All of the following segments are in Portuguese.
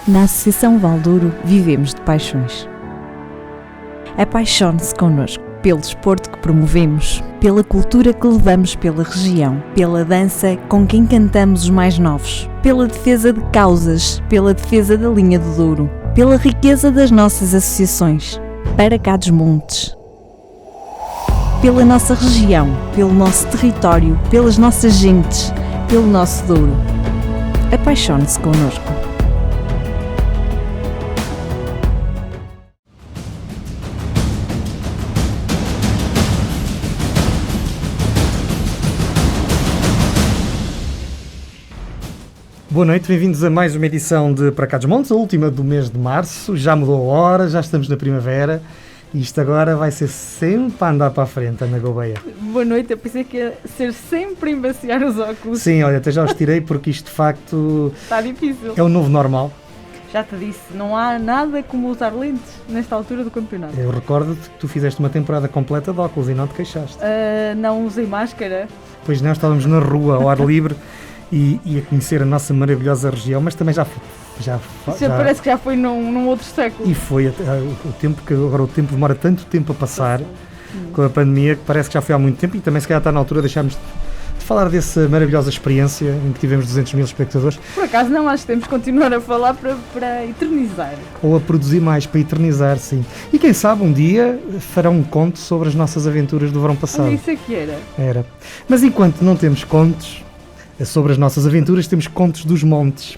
Na Associação Valdouro vivemos de paixões. Apaixone-se connosco pelo desporto que promovemos, pela cultura que levamos pela região, pela dança com quem cantamos os mais novos, pela defesa de causas, pela defesa da linha do Douro, pela riqueza das nossas associações, para cá dos montes. Pela nossa região, pelo nosso território, pelas nossas gentes, pelo nosso Douro. Apaixone-se connosco. Boa noite, bem-vindos a mais uma edição de Para Cá dos Montes, a última do mês de março. Já mudou a hora, já estamos na primavera e isto agora vai ser sempre a andar para a frente, Ana Gouveia. Boa noite, eu pensei que ia ser sempre a embaciar os óculos. Sim, olha, até já os tirei porque isto de facto Está difícil. é o novo normal. Já te disse, não há nada como usar lentes nesta altura do campeonato. Eu recordo-te que tu fizeste uma temporada completa de óculos e não te queixaste. Não usei máscara. Pois não, estávamos na rua, ao ar livre e a conhecer a nossa maravilhosa região, mas também já Parece que já foi num outro século. E foi o tempo que agora o tempo demora tanto tempo a passar com a pandemia que parece que já foi há muito tempo e também se calhar está na altura de deixarmos de falar dessa maravilhosa experiência em que tivemos 200 mil espectadores. Por acaso não, acho que temos que continuar a falar para eternizar. Ou a produzir mais, para eternizar, sim. E quem sabe um dia fará um conto sobre as nossas aventuras do verão passado. Isso é que era. Era. Mas enquanto não temos contos sobre as nossas aventuras, temos contos dos montes.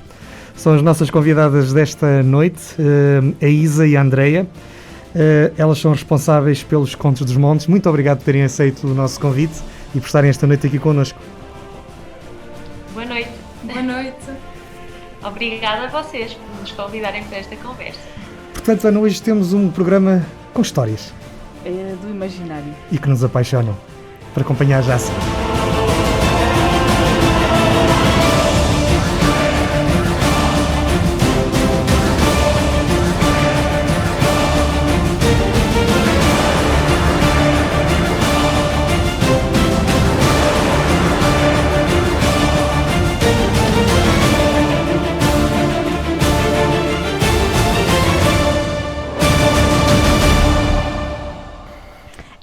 São as nossas convidadas desta noite, a Isa e a Andreia. Elas são responsáveis pelos Contos dos Montes. Muito obrigado por terem aceito o nosso convite e por estarem esta noite aqui connosco. Boa noite. Boa noite. Obrigada a vocês por nos convidarem para esta conversa. Portanto, Ana, hoje temos um programa com histórias. É do imaginário. E que nos apaixonam. Para acompanhar já assim.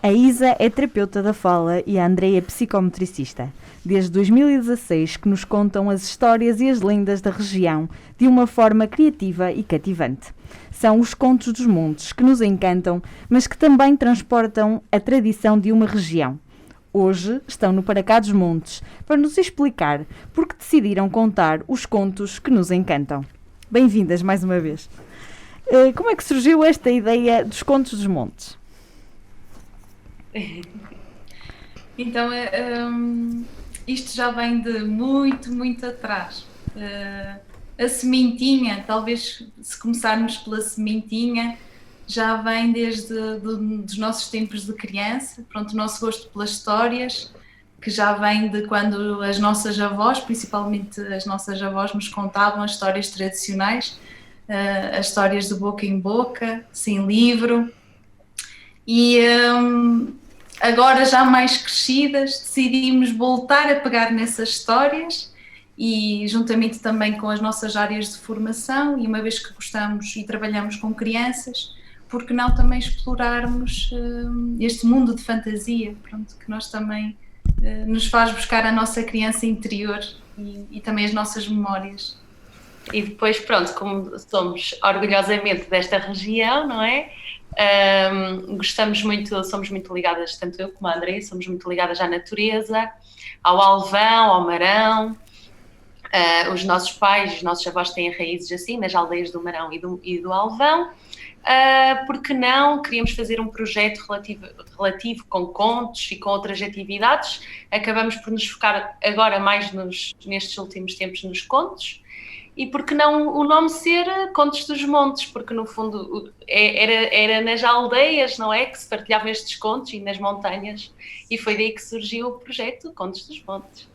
A Isa é terapeuta da fala e a Andreia é psicometricista. Desde 2016 que nos contam as histórias e as lendas da região de uma forma criativa e cativante. São os contos dos montes que nos encantam, mas que também transportam a tradição de uma região. Hoje estão no Para Cá dos Montes para nos explicar porque decidiram contar os contos que nos encantam. Bem-vindas mais uma vez. Como é que surgiu esta ideia dos Contos dos Montes? Então, isto já vem de muito, muito atrás. A sementinha, talvez se começarmos pela sementinha, já vem desde dos nossos tempos de criança. Pronto, o nosso gosto pelas histórias, que já vem de quando as nossas avós, principalmente as nossas avós, nos contavam as histórias tradicionais, as histórias de boca em boca, sem livro. E agora, já mais crescidas, decidimos voltar a pegar nessas histórias e, juntamente também com as nossas áreas de formação, e uma vez que gostamos e trabalhamos com crianças, por que não também explorarmos este mundo de fantasia, pronto, que nós também nos faz buscar a nossa criança interior e também as nossas memórias. E depois, pronto, como somos orgulhosamente desta região, não é? Somos muito ligadas, tanto eu como a Andreia, somos muito ligadas à natureza, ao Alvão, ao Marão. Os nossos pais, os nossos avós têm raízes assim, nas aldeias do Marão e do Alvão. Porque não queríamos fazer um projeto relativo com contos e com outras atividades. Acabamos por nos focar agora mais nestes últimos tempos nos contos. E porque não o nome ser Contos dos Montes, porque no fundo era nas aldeias, não é, que se partilhavam estes contos e nas montanhas, e foi daí que surgiu o projeto Contos dos Montes.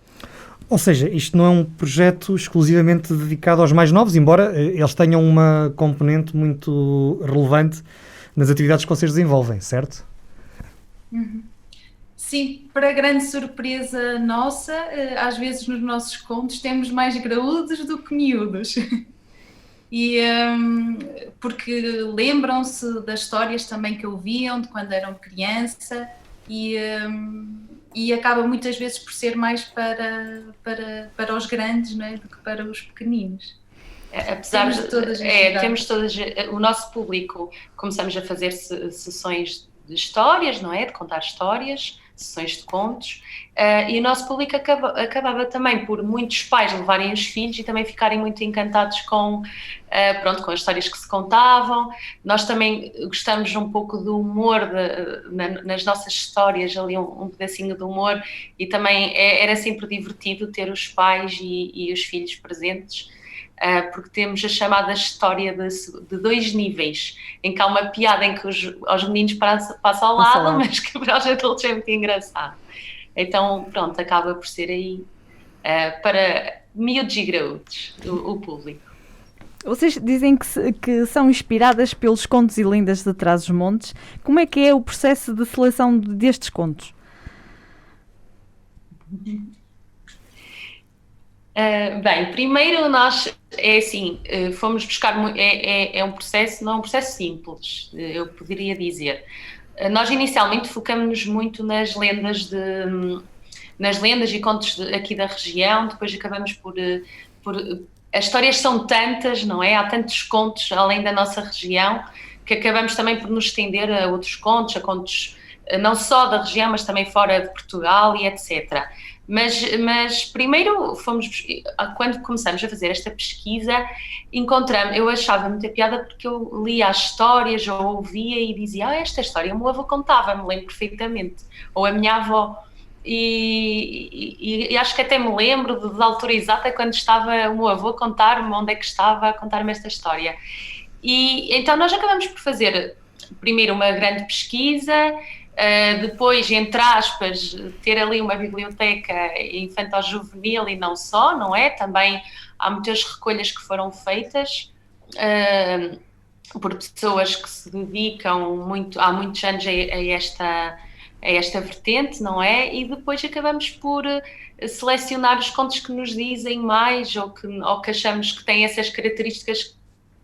Ou seja, isto não é um projeto exclusivamente dedicado aos mais novos, embora eles tenham uma componente muito relevante nas atividades que vocês desenvolvem, certo? Uhum. Sim, para grande surpresa nossa, às vezes nos nossos contos temos mais graúdos do que miúdos. e porque lembram-se das histórias também que ouviam de quando eram criança e acaba muitas vezes por ser mais para os grandes, não é, do que para os pequeninos. Apesar de todas temos todas, o nosso público, começamos a fazer sessões de histórias, não é? De contar histórias, sessões de contos, e o nosso público acabava também por muitos pais levarem os filhos e também ficarem muito encantados com as histórias que se contavam. Nós também gostamos um pouco do humor nas nossas histórias, ali um pedacinho de humor, e também era sempre divertido ter os pais e os filhos presentes. Porque temos a chamada história de 2 níveis, em que há uma piada em que aos meninos passa ao lado, mas que para os adultos é muito engraçado. Então, pronto, acaba por ser aí para miúdos e graúdos, o público. Vocês dizem que são inspiradas pelos contos e lendas de Trás-os-Montes. Como é que é o processo de seleção destes contos? Bem, primeiro nós, fomos buscar, é um processo, não é um processo simples, eu poderia dizer. Nós inicialmente focamos-nos muito nas lendas e contos aqui da região, depois acabamos por as histórias são tantas, não é? Há tantos contos além da nossa região, que acabamos também por nos estender a outros contos, a contos não só da região, mas também fora de Portugal e etc. Mas primeiro quando começamos a fazer esta pesquisa, eu achava muita piada porque eu lia as histórias ou ouvia e dizia, esta história o meu avô contava, me lembro perfeitamente, ou a minha avó, e acho que até me lembro da altura exata quando estava o meu avô a contar-me onde é que estava a contar-me esta história. E então nós acabamos por fazer primeiro uma grande pesquisa, depois, entre aspas, ter ali uma biblioteca infanto-juvenil e não só, não é? Também há muitas recolhas que foram feitas por pessoas que se dedicam há muitos anos a esta vertente, não é? E depois acabamos por selecionar os contos que nos dizem mais ou que achamos que têm essas características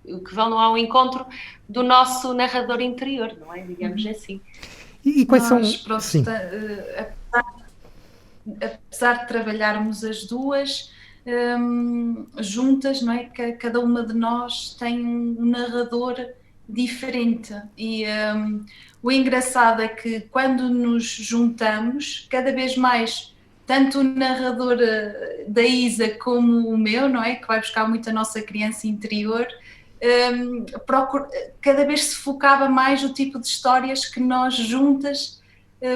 que vão ao encontro do nosso narrador interior, não é? Digamos assim. E quais são... Pronto, apesar de trabalharmos as duas juntas, não é? Cada uma de nós tem um narrador diferente e o engraçado é que quando nos juntamos, cada vez mais, tanto o narrador da Isa como o meu, não é? Que vai buscar muito a nossa criança interior, cada vez se focava mais o tipo de histórias que nós juntas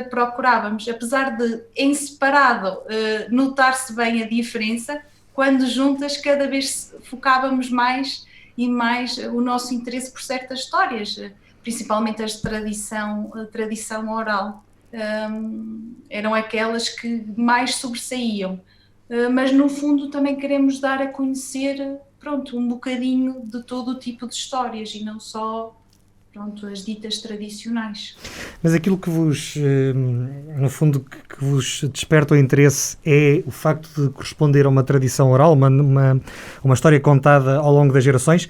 procurávamos, apesar de em separado notar-se bem a diferença, quando juntas cada vez focávamos mais e mais o nosso interesse por certas histórias, principalmente as de tradição oral, eram aquelas que mais sobressaíam, mas no fundo também queremos dar a conhecer um bocadinho de todo o tipo de histórias e não só as ditas tradicionais. Mas aquilo que vos, no fundo, que vos desperta o interesse é o facto de corresponder a uma tradição oral, uma história contada ao longo das gerações,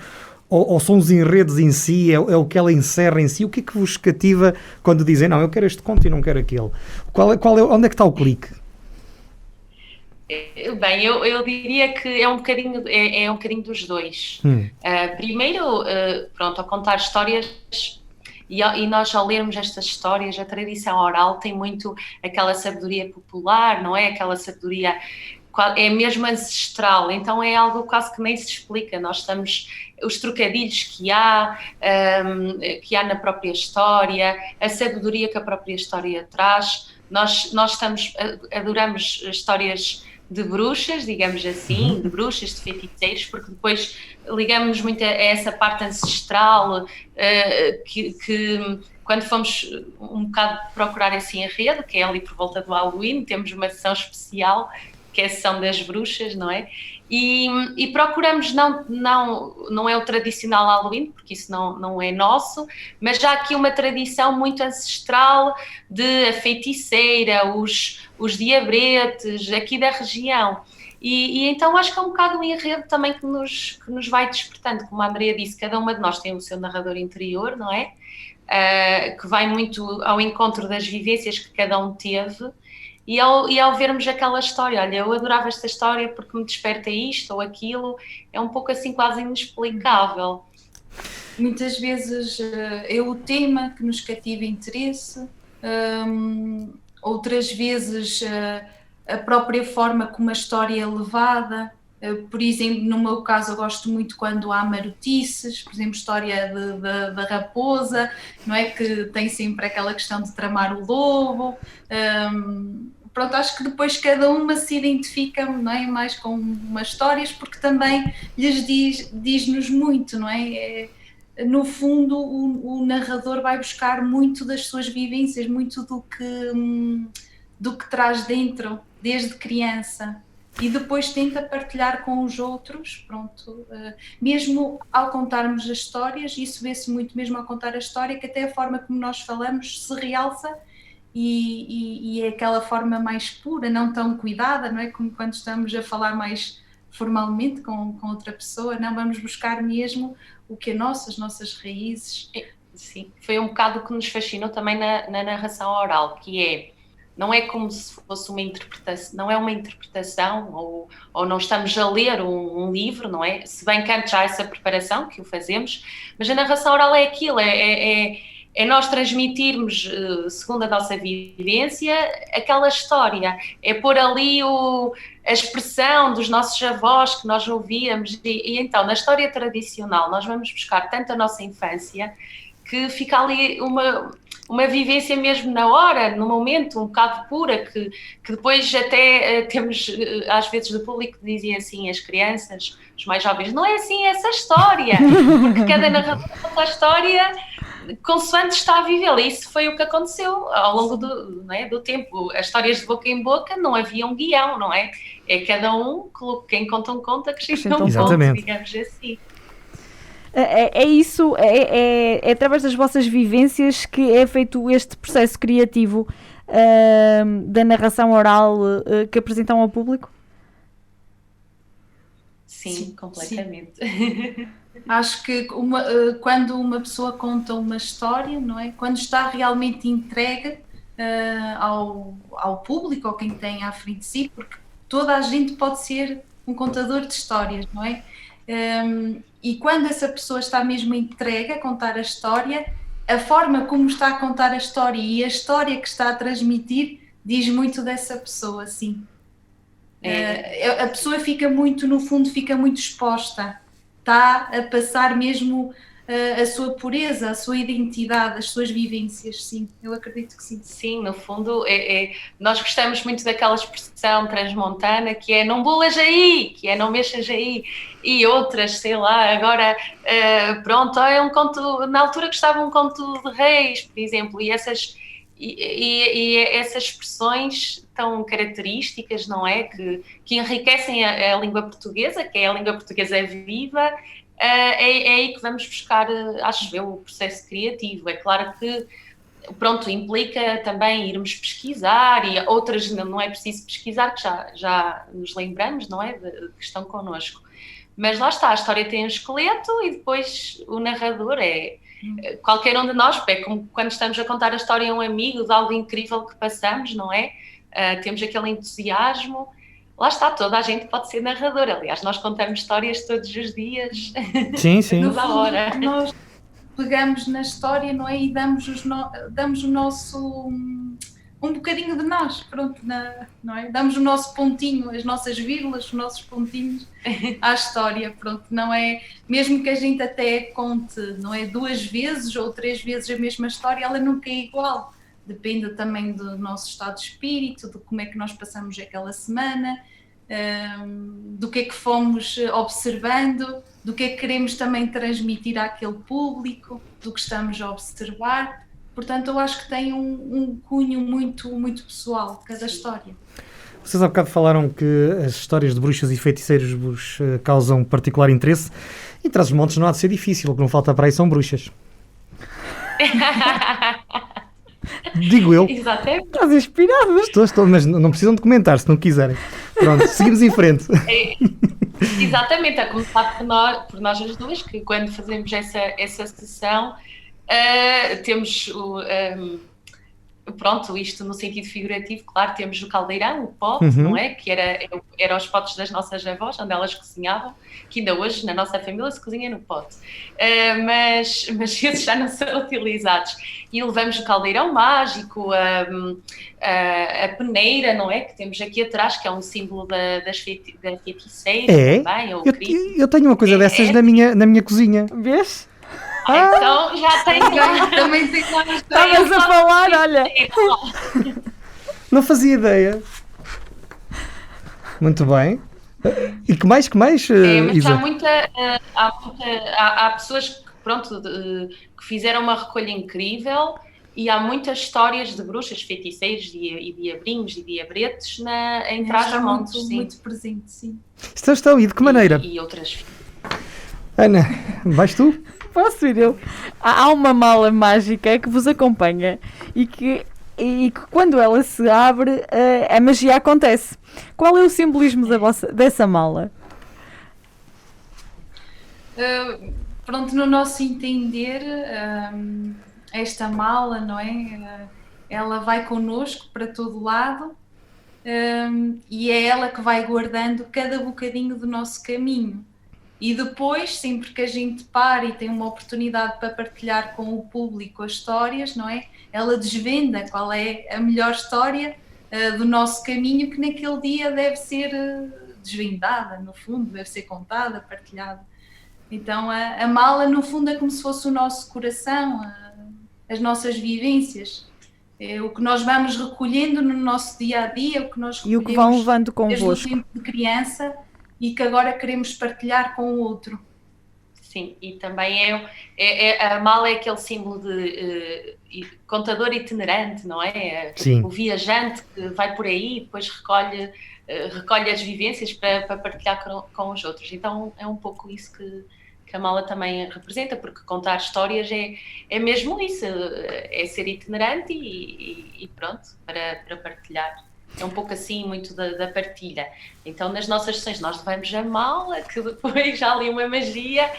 ou são os enredos em si, é o que ela encerra em si? O que é que vos cativa quando dizem, não, eu quero este conto e não quero aquele? Onde é que está o clique? Bem, eu diria que é um bocadinho dos dois. Primeiro, ao contar histórias, e nós ao lermos estas histórias, a tradição oral tem muito aquela sabedoria popular, não é? Aquela sabedoria, é mesmo ancestral, então é algo quase que nem se explica. Nós estamos, os trocadilhos que há na própria história, a sabedoria que a própria história traz. Nós adoramos histórias de bruxas, digamos assim, de bruxas, de feiticeiros, porque depois ligamos muito a essa parte ancestral, que quando fomos um bocado procurar esse enredo, que é ali por volta do Halloween, temos uma sessão especial, que é a sessão das bruxas, não é? E procuramos, não é o tradicional Halloween, porque isso não é nosso, mas já há aqui uma tradição muito ancestral de a feiticeira, os diabretes, aqui da região. E então acho que é um bocado um enredo também que nos vai despertando, como a Andrea disse, cada uma de nós tem o seu narrador interior, não é? Que vai muito ao encontro das vivências que cada um teve, e ao vermos aquela história, olha, eu adorava esta história porque me desperta isto ou aquilo, é um pouco assim quase inexplicável. Muitas vezes é o tema que nos cativa interesse, outras vezes a própria forma como a história é levada. Por exemplo, no meu caso eu gosto muito quando há marotices, por exemplo, história da raposa, não é, que tem sempre aquela questão de tramar o lobo. Pronto, acho que depois cada uma se identifica, não é, mais com umas histórias, porque também lhes diz-nos muito, não é? No fundo o narrador vai buscar muito das suas vivências, muito do que traz dentro desde criança, e depois tenta partilhar com os outros, pronto, mesmo ao contarmos as histórias, isso vê-se muito mesmo ao contar a história, que até a forma como nós falamos se realça, e é aquela forma mais pura, não tão cuidada, não é, como quando estamos a falar mais formalmente com outra pessoa, não, vamos buscar mesmo o que é as nossas raízes. Sim, foi um bocado o que nos fascinou também na narração oral, que é, não é como se fosse uma interpretação, não é uma interpretação, ou não estamos a ler um livro, não é? Se bem que antes há essa preparação, que o fazemos, mas a narração oral é aquilo, é nós transmitirmos, segundo a nossa vivência, aquela história, é pôr ali a expressão dos nossos avós que nós ouvíamos, e então, na história tradicional, nós vamos buscar tanto a nossa infância, que fica ali uma vivência mesmo na hora, no momento, um bocado pura, que depois até temos, às vezes, do público que dizem assim, as crianças, os mais jovens, não é assim essa história, porque cada narrador conta a história consoante está a vivê-la. Isso foi o que aconteceu ao longo do tempo. As histórias de boca em boca não havia um guião, não é? É cada um, quem conta um conto, acrescenta um conto, digamos assim. É isso, é através das vossas vivências que é feito este processo criativo da narração oral que apresentam ao público? Sim, completamente. Sim. Acho que quando uma pessoa conta uma história, não é? Quando está realmente entregue ao público, ou quem tem à frente de si, porque toda a gente pode ser um contador de histórias, não é? E quando essa pessoa está mesmo entregue a contar a história, a forma como está a contar a história e a história que está a transmitir diz muito dessa pessoa, sim. A pessoa fica muito, no fundo, fica muito exposta, está a passar mesmo a sua pureza, a sua identidade, as suas vivências, sim, eu acredito que sim. Sim, no fundo, nós gostamos muito daquela expressão transmontana que é não bolas aí, que é não mexas aí, e outras, sei lá, agora, pronto, é um conto, na altura gostava um conto de reis, por exemplo, e essas expressões tão características, não é, que enriquecem a língua portuguesa, que é a língua portuguesa viva. É aí que vamos buscar, acho eu, o processo criativo. É claro que, pronto, implica também irmos pesquisar, e outras não é preciso pesquisar, que já nos lembramos, não é, que estão connosco. Mas lá está, a história tem um esqueleto e depois o narrador qualquer um de nós, é como quando estamos a contar a história a um amigo de algo incrível que passamos, não é? Temos aquele entusiasmo. Lá está, toda a gente pode ser narrador. Aliás, nós contamos histórias todos os dias. Sim, sim. No fundo, nós pegamos na história, não é? E damos o nosso... um bocadinho de nós, pronto, não é? Damos o nosso pontinho, as nossas vírgulas, os nossos pontinhos à história, pronto, não é? Mesmo que a gente até conte, não é? 2 vezes ou 3 vezes a mesma história, ela nunca é igual. Depende também do nosso estado de espírito, de como é que nós passamos aquela semana, do que é que fomos observando, do que é que queremos também transmitir àquele público, do que estamos a observar. Portanto, eu acho que tem um cunho muito, muito pessoal, cada história. Vocês há bocado falaram que as histórias de bruxas e feiticeiros vos causam particular interesse. E Trás-os-Montes não há de ser difícil, o que não falta para aí são bruxas. Digo eu. Exatamente. Estás inspirado. Estou, mas não precisam de comentar se não quiserem. Pronto, seguimos em frente. Exatamente, a começar por nós as duas, que quando fazemos essa sessão, temos pronto, isto no sentido figurativo, claro, temos o caldeirão, o pote, não é? Que era os potes das nossas avós, onde elas cozinhavam, que ainda hoje na nossa família se cozinha no pote. Mas esses já não são utilizados. E levamos o caldeirão mágico, a peneira, não é? Que temos aqui atrás, que é um símbolo da feiticeira também. Ou eu tenho uma coisa dessas na minha cozinha. Vês? Então já tem também tem lá. Estavas a falar, olha. Não fazia ideia. Muito bem. E que mais, mas Isa? há pessoas que, pronto, que fizeram uma recolha incrível e há muitas histórias de bruxas, feiticeiros e diabrinhos e diabretes em Trás-os-Montes. Muito presente, sim. Estão, e de que maneira? E outras. Ana, vais tu? Posso ir eu? Há uma mala mágica que vos acompanha e que quando ela se abre, a magia acontece. Qual é o simbolismo dessa mala? Pronto, no nosso entender, esta mala, não é? Ela vai connosco para todo lado e é ela que vai guardando cada bocadinho do nosso caminho. E depois, sempre que a gente para e tem uma oportunidade para partilhar com o público as histórias, não é? Ela desvenda qual é a melhor história do nosso caminho que naquele dia deve ser desvendada, no fundo, deve ser contada, partilhada. Então a mala, no fundo, é como se fosse o nosso coração, as nossas vivências. É o que nós vamos recolhendo no nosso dia-a-dia, o que nós recolhemos e o que vão levando convosco. Desde o tempo de criança, e que agora queremos partilhar com o outro. Sim, e também a mala é aquele símbolo de contador itinerante, não é? Sim. O viajante que vai por aí e depois recolhe as vivências para partilhar com os outros. Então é um pouco isso que a mala também representa, porque contar histórias é mesmo isso, é ser itinerante e pronto, para partilhar. É um pouco assim, muito da partilha. Então, nas nossas sessões, nós levamos a mala, que depois já ali uma magia,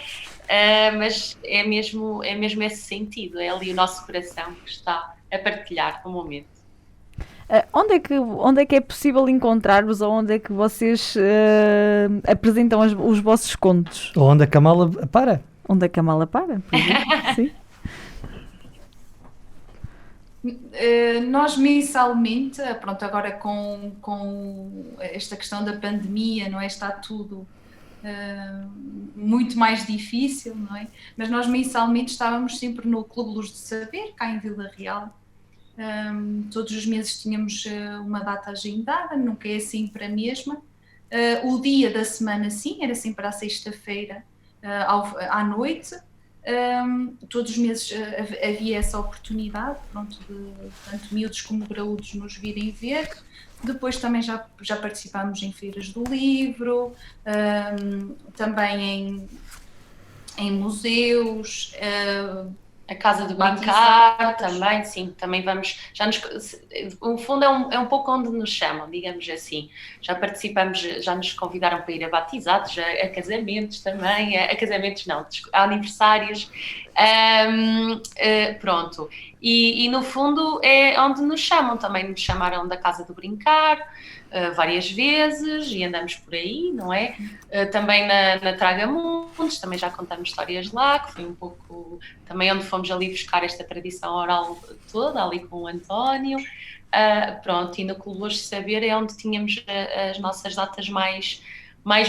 mas é mesmo esse sentido, é ali o nosso coração que está a partilhar no momento. Onde é que é possível encontrar-vos, ou onde é que vocês apresentam os vossos contos? Ou onde é que a mala para? Onde é que a mala para? Por exemplo? Sim. Nós mensalmente, pronto, agora com esta questão da pandemia, não é? Está tudo muito mais difícil, não é? Mas nós mensalmente estávamos sempre no Clube Luz de Saber, cá em Vila Real. Todos os meses tínhamos uma data agendada, nunca é sempre a mesma. O dia da semana, sim, era sempre à sexta-feira à noite. Todos os meses havia essa oportunidade, pronto, de tanto miúdos como graúdos nos virem ver. Depois também já participámos em feiras do livro, também em museus. A Casa do Brincar também, sim, também vamos, no fundo é um pouco onde nos chamam, digamos assim, já participamos, já nos convidaram para ir a batizados, a casamentos também, a casamentos não, a aniversários, pronto, e no fundo é onde nos chamam, também nos chamaram da Casa do Brincar, várias vezes e andamos por aí, não é? Também na Tragamundos, também já contamos histórias lá, que foi um pouco também onde fomos ali buscar esta tradição oral toda, ali com o António. Pronto, e no Clube Luz de Saber é onde tínhamos as nossas datas mais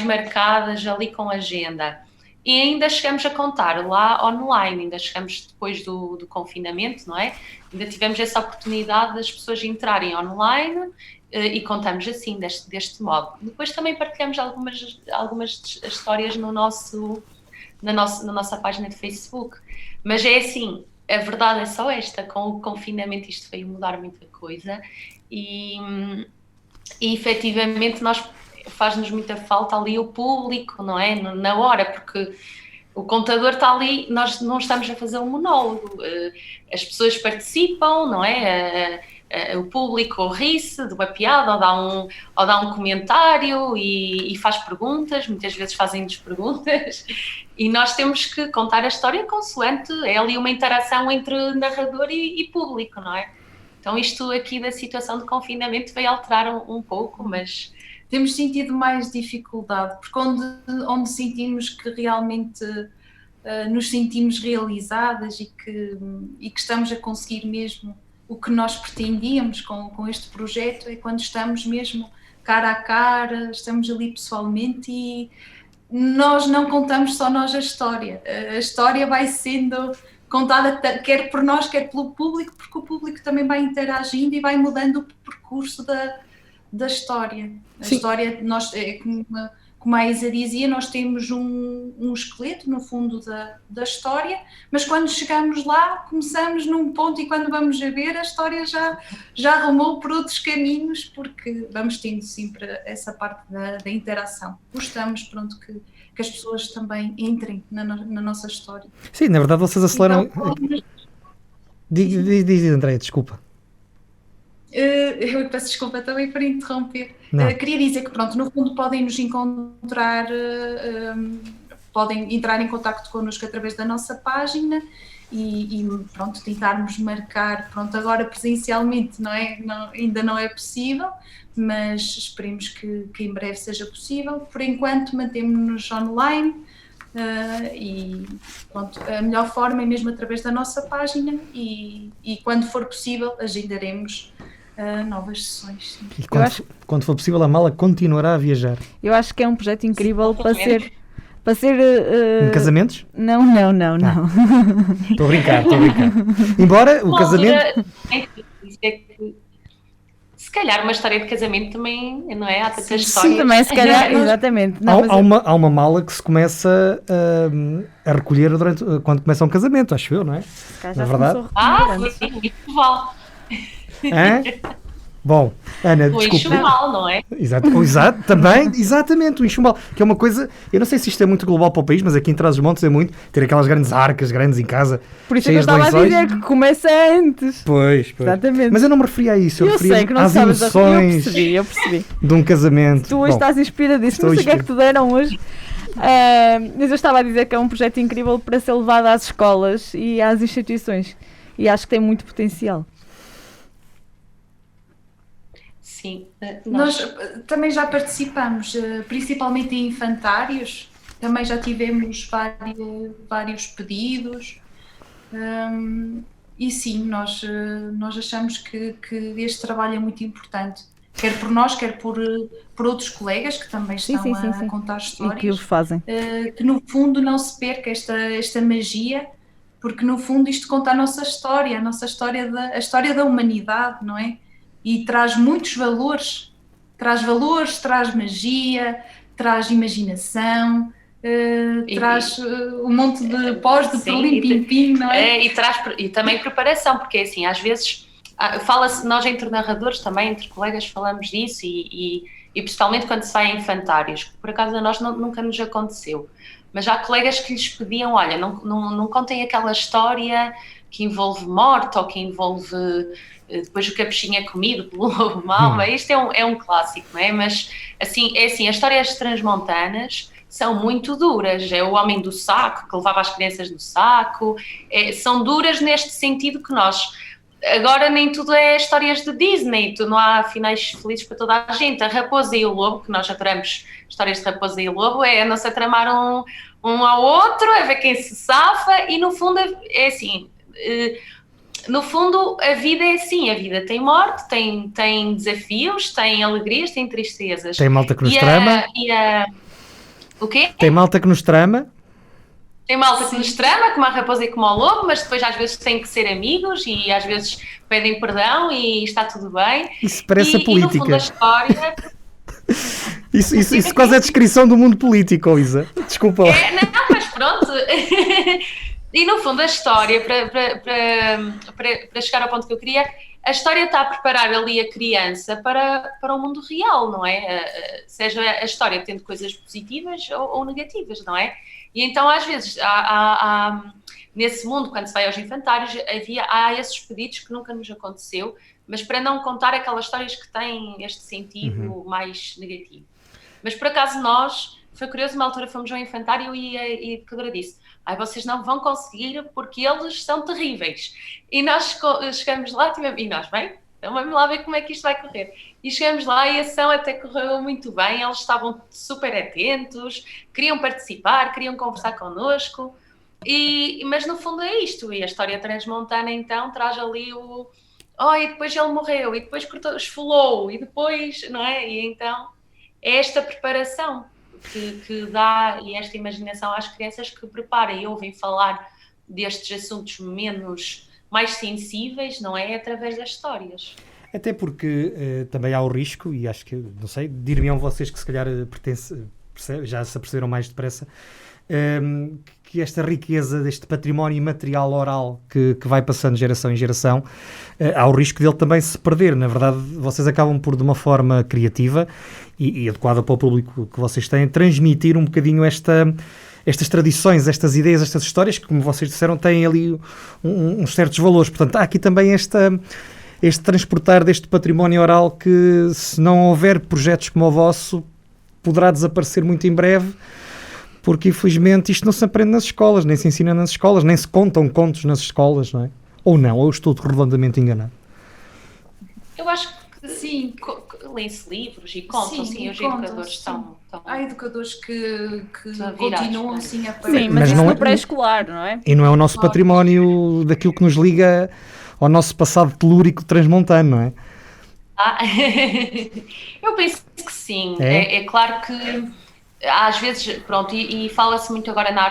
marcadas ali com agenda. E ainda chegamos a contar lá online, ainda chegamos depois do confinamento, não é? Ainda tivemos essa oportunidade das pessoas entrarem online e contamos assim, deste modo. Depois também partilhamos algumas histórias na nossa página de Facebook. Mas é assim, a verdade é só esta, com o confinamento isto veio mudar muita coisa e efetivamente faz-nos muita falta ali o público, não é? Na hora, porque o contador está ali, nós não estamos a fazer um monólogo, as pessoas participam, não é? o público ou ri-se de uma piada ou dá um comentário e faz perguntas, muitas vezes fazem-nos perguntas, e nós temos que contar a história consoante, é ali uma interação entre narrador e público, não é? Então isto aqui da situação de confinamento veio alterar um pouco, mas... Temos sentido mais dificuldade, porque onde sentimos que realmente nos sentimos realizadas e que estamos a conseguir mesmo o que nós pretendíamos com este projeto é quando estamos mesmo cara a cara, estamos ali pessoalmente e nós não contamos só nós a história vai sendo contada quer por nós, quer pelo público, porque o público também vai interagindo e vai mudando o percurso da história. A história, nós, como a Isa dizia, nós temos um esqueleto no fundo da história, mas quando chegamos lá, começamos num ponto e quando vamos a ver, a história já arrumou por outros caminhos, porque vamos tendo sempre essa parte da interação. Gostamos, pronto, que as pessoas também entrem na nossa história. Sim, na verdade vocês aceleram... Então, Diz, Andréia, desculpa. Eu peço desculpa também por interromper. Queria dizer que, pronto, no fundo podem nos encontrar, podem entrar em contacto connosco através da nossa página e pronto, tentarmos marcar, pronto, agora presencialmente ainda não é possível, mas esperemos que em breve seja possível. Por enquanto mantemos-nos online e pronto, a melhor forma é mesmo através da nossa página e quando for possível agendaremos novas sessões. Sim. E quando for possível, a mala continuará a viajar. Eu acho que é um projeto incrível para ser Em casamentos? Não. Estou a brincar. Embora o casamento... Se calhar uma história de casamento também, não é? Há tantas histórias. Sim, também se calhar, exatamente. Há uma mala que se começa a recolher quando começa um casamento, acho eu, não é? Na verdade. Sim, muito vale. Bom, Ana, o desculpa. enxumbal, não é? Exato, também, exatamente, o enxumbal, que é uma coisa, eu não sei se isto é muito global para o país, mas aqui em Trás-os-Montes é muito, ter aquelas grandes arcas, grandes em casa. Por isso é que eu estava a dizer que começa antes. Pois. Exatamente. Mas eu não me referi a isso, eu referi às emoções eu percebi. de um casamento. Tu hoje estás inspiradíssimo, não sei o que é que te deram hoje. Mas eu estava a dizer que é um projeto incrível para ser levado às escolas e às instituições. E acho que tem muito potencial. Sim. Nós também já participamos, principalmente em infantários, também já tivemos vários pedidos e sim, nós achamos que este trabalho é muito importante, quer por nós, quer por outros colegas que também estão a contar histórias. E que o fazem. Que no fundo não se perca esta magia, porque no fundo isto conta a nossa história, a história da humanidade, não é? E traz muitos valores, traz magia, traz imaginação, traz um monte de pós de perlim-pim-pim, não é? E também preparação, porque assim, às vezes fala-se, nós entre narradores também, entre colegas falamos disso e principalmente quando se vai a infantários, que por acaso a nós nunca nos aconteceu, mas há colegas que lhes pediam, olha, não contem aquela história que envolve morte ou que envolve... depois o capuchinho é comido pelo lobo mau, mas isto é um clássico, não é? Mas, assim, as histórias transmontanas são muito duras, é o homem do saco, que levava as crianças no saco, são duras neste sentido que nós, agora nem tudo é histórias de Disney, não há finais felizes para toda a gente, a Raposa e o Lobo, que nós adoramos histórias de Raposa e o Lobo, é andam-se a tramar um ao outro, a ver quem se safa, e no fundo é assim... No fundo, a vida é assim, a vida tem morte, tem desafios, tem alegrias, tem tristezas. Tem malta que nos trama. O quê? Tem malta que nos trama. Tem malta que nos trama, como a raposa e como o lobo, mas depois às vezes têm que ser amigos e às vezes pedem perdão e está tudo bem. Isso parece a política. E no fundo a história... Isso quase é a descrição do mundo político, Isa. Desculpa lá. Não, mas pronto... E no fundo a história, para chegar ao ponto que eu queria, a história está a preparar ali a criança para o mundo real, não é? Seja a história tendo coisas positivas ou negativas, não é? E então às vezes nesse mundo, quando se vai aos infantários, há esses pedidos que nunca nos aconteceu, mas para não contar aquelas histórias que têm este sentido mais negativo. Mas por acaso foi curioso, uma altura fomos ao infantário e a educadora disse: vocês não vão conseguir porque eles são terríveis. E nós chegamos lá e nós, bem, então vamos lá ver como é que isto vai correr. E chegamos lá e a ação até correu muito bem, eles estavam super atentos, queriam participar, queriam conversar connosco, mas no fundo é isto, e a história transmontana então traz ali e depois ele morreu, e depois esfolou, e depois, não é? E então é esta preparação que dá, e esta imaginação às crianças que prepara e ouvem falar destes assuntos mais sensíveis, não é? Através das histórias. Até porque também há o risco, e acho que, não sei, dir-me-ão vocês que se calhar já se aperceberam mais depressa, que esta riqueza deste património imaterial oral que vai passando de geração em geração, há o risco dele também se perder. Na verdade, vocês acabam por, de uma forma criativa e adequada para o público que vocês têm, transmitir um bocadinho estas tradições, estas ideias, estas histórias, que, como vocês disseram, têm ali uns certos valores. Portanto, há aqui também este transportar deste património oral que, se não houver projetos como o vosso, poderá desaparecer muito em breve, porque infelizmente isto não se aprende nas escolas, nem se ensina nas escolas, nem se contam contos nas escolas, não é? Ou não, ou eu estou redondamente enganado? Eu acho que sim, lêem-se livros e contam, sim, os educadores estão... Há educadores que continuam assim a aprender. Sim, mas isso no pré-escolar, não é? E não é o nosso património daquilo que nos liga ao nosso passado telúrico transmontano, não é? Eu penso que sim. É claro que às vezes, pronto, e fala-se muito agora na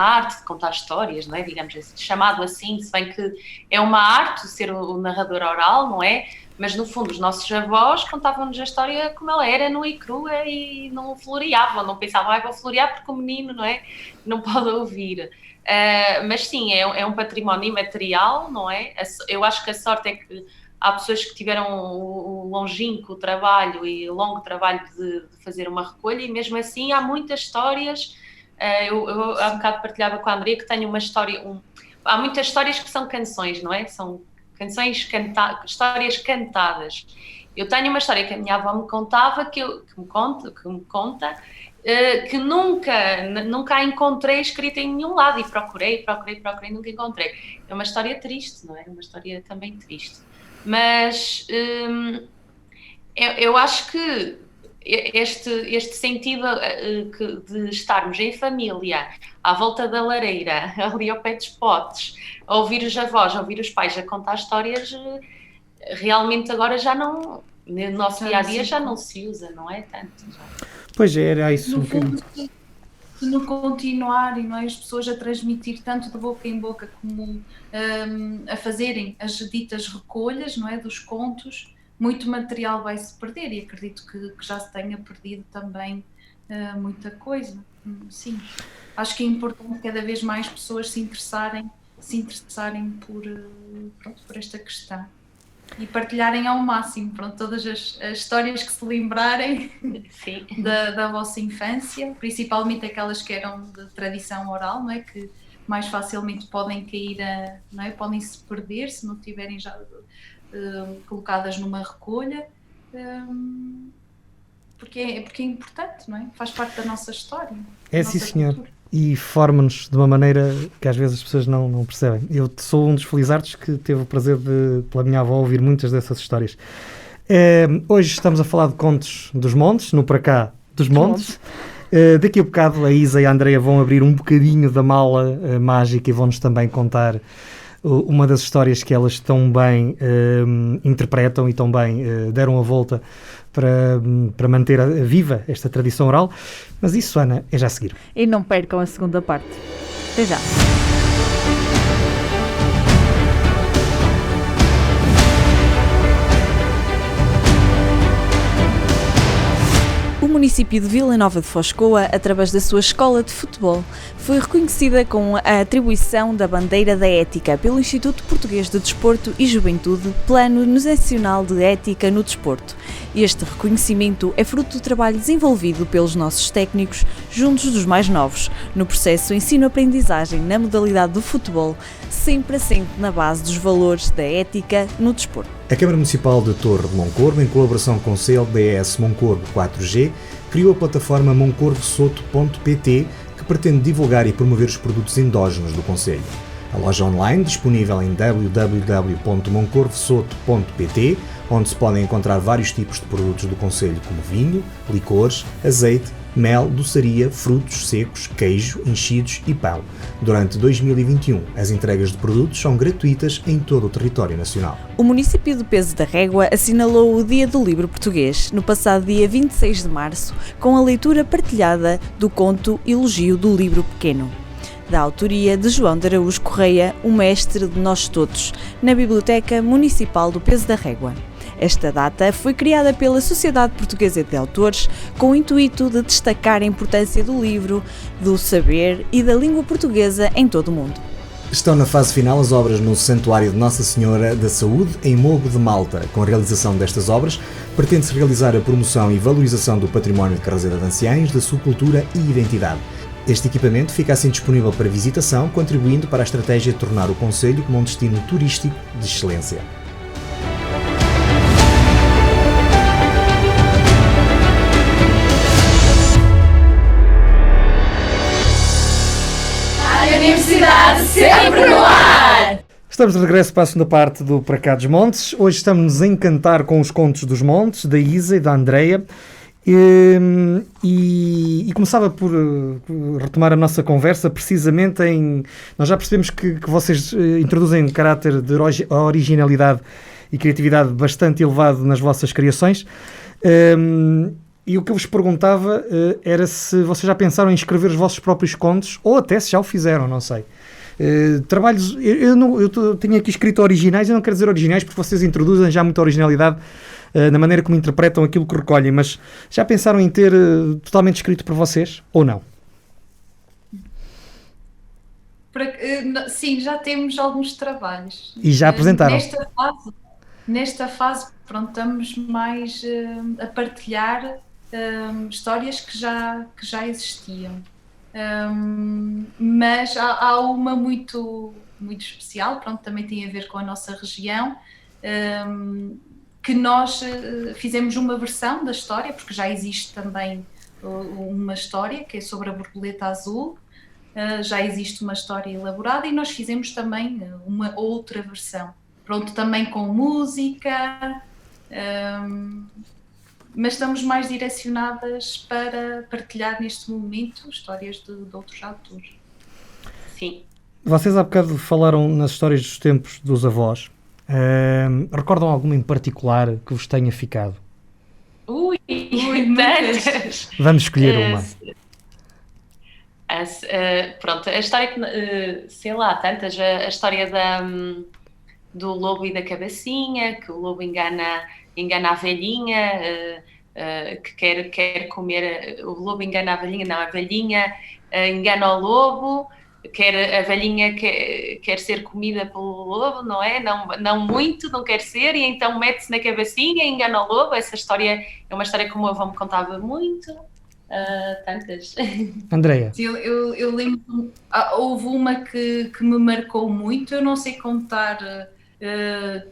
arte de contar histórias, não é? Digamos assim, chamado assim, se bem que é uma arte ser o narrador oral, não é? Mas no fundo os nossos avós contavam-nos a história como ela era, nua e crua, e não floreavam, não pensavam, vou florear porque o menino, não é? Não pode ouvir. Mas sim, é um património imaterial, não é? Eu acho que a sorte é que há pessoas que tiveram o longínquo trabalho e o longo trabalho de fazer uma recolha, e mesmo assim há muitas histórias. Eu há um bocado partilhava com a Andrea que tenho uma história... há muitas histórias que são canções, não é? São canções histórias cantadas. Eu tenho uma história que a minha avó me contava, que me conta, que nunca a encontrei escrita em nenhum lado, e procurei, nunca encontrei. É uma história triste, não é? Uma história também triste. Mas eu acho que este sentido de estarmos em família, à volta da lareira, ali ao pé dos potes, a ouvir os avós, a ouvir os pais a contar histórias, realmente agora já não, no nosso dia-a-dia já não se usa, não é tanto. Já. Pois era isso. No fundo, se não continuarem, não é, as pessoas a transmitir tanto de boca em boca como a fazerem as ditas recolhas, não é, dos contos, muito material vai se perder, e acredito que já se tenha perdido também muita coisa. Sim, acho que é importante cada vez mais pessoas se interessarem por esta questão e partilharem ao máximo, todas as histórias que se lembrarem da vossa infância, principalmente aquelas que eram de tradição oral, não é? Que mais facilmente podem cair, não é? Podem se perder se não estiverem já colocadas numa recolha, porque é importante, não é? Faz parte da nossa história. É, sim, senhor. E forma-nos de uma maneira que às vezes as pessoas não percebem. Eu sou um dos felizardos que teve o prazer de, pela minha avó, ouvir muitas dessas histórias. Hoje estamos a falar de contos dos montes, no para cá dos montes. Daqui a bocado a Isa e a Andrea vão abrir um bocadinho da mala mágica e vão-nos também contar uma das histórias que elas tão bem interpretam e tão bem deram a volta para manter viva esta tradição oral. Mas isso, Ana, é já a seguir. E não percam a segunda parte. Até já. O município de Vila Nova de Foscoa, através da sua escola de futebol, foi reconhecida com a atribuição da Bandeira da Ética pelo Instituto Português de Desporto e Juventude, Plano Nacional de Ética no Desporto. Este reconhecimento é fruto do trabalho desenvolvido pelos nossos técnicos, juntos dos mais novos, no processo ensino-aprendizagem na modalidade do futebol, sempre assente na base dos valores da ética no desporto. A Câmara Municipal de Torre de Moncorvo, em colaboração com o CLBS Moncorvo 4G, criou a plataforma moncorvosoto.pt, que pretende divulgar e promover os produtos endógenos do concelho. A loja online, disponível em www.moncorvosoto.pt, onde se podem encontrar vários tipos de produtos do concelho, como vinho, licores, azeite, mel, doçaria, frutos secos, queijo, enchidos e pão. Durante 2021, as entregas de produtos são gratuitas em todo o território nacional. O município de Peso da Régua assinalou o Dia do Livro Português, no passado dia 26 de março, com a leitura partilhada do conto Elogio do Livro Pequeno, da autoria de João de Araújo Correia, o mestre de nós todos, na Biblioteca Municipal do Peso da Régua. Esta data foi criada pela Sociedade Portuguesa de Autores com o intuito de destacar a importância do livro, do saber e da língua portuguesa em todo o mundo. Estão na fase final as obras no Santuário de Nossa Senhora da Saúde, em Mogo de Malta. Com a realização destas obras, pretende-se realizar a promoção e valorização do património de Carrazeira de Anciães, da sua cultura e identidade. Este equipamento fica assim disponível para visitação, contribuindo para a estratégia de tornar o concelho como um destino turístico de excelência. Universidade sempre no ar! Estamos de regresso para a segunda parte do Para Cá dos Montes. Hoje estamos a encantar com os contos dos montes, da Isa e da Andreia. E começava por retomar a nossa conversa precisamente em... Nós já percebemos que vocês introduzem um caráter de originalidade e criatividade bastante elevado nas vossas criações. E o que eu vos perguntava era se vocês já pensaram em escrever os vossos próprios contos, ou até se já o fizeram, não sei. Trabalhos... Eu tenho aqui escrito originais, eu não quero dizer originais porque vocês introduzem já muita originalidade na maneira como interpretam aquilo que recolhem, mas já pensaram em ter totalmente escrito por vocês, ou não? Sim, já temos alguns trabalhos. E já apresentaram? Nesta fase, pronto, estamos mais a partilhar histórias que já existiam. Mas há uma muito especial, pronto, também tem a ver com a nossa região, que nós fizemos uma versão da história, porque já existe também uma história que é sobre a borboleta azul, já existe uma história elaborada e nós fizemos também uma outra versão. Pronto, também com música, mas estamos mais direcionadas para partilhar neste momento histórias de outros autores. Sim. Vocês há bocado falaram nas histórias dos tempos dos avós. Recordam alguma em particular que vos tenha ficado? Ui, tantas! Vamos escolher uma. Pronto, a história que, sei lá, tantas, a história do lobo e da cabecinha, que o lobo engana a velhinha, que quer comer, o lobo engana a velhinha, não, a velhinha engana o lobo, a velhinha quer ser comida pelo lobo, não é? Não muito, não quer ser, e então mete-se na cabecinha e engana o lobo. Essa história é uma história que o meu avô me contava muito. Tantas. Andreia? Eu lembro, houve uma que me marcou muito, eu não sei contar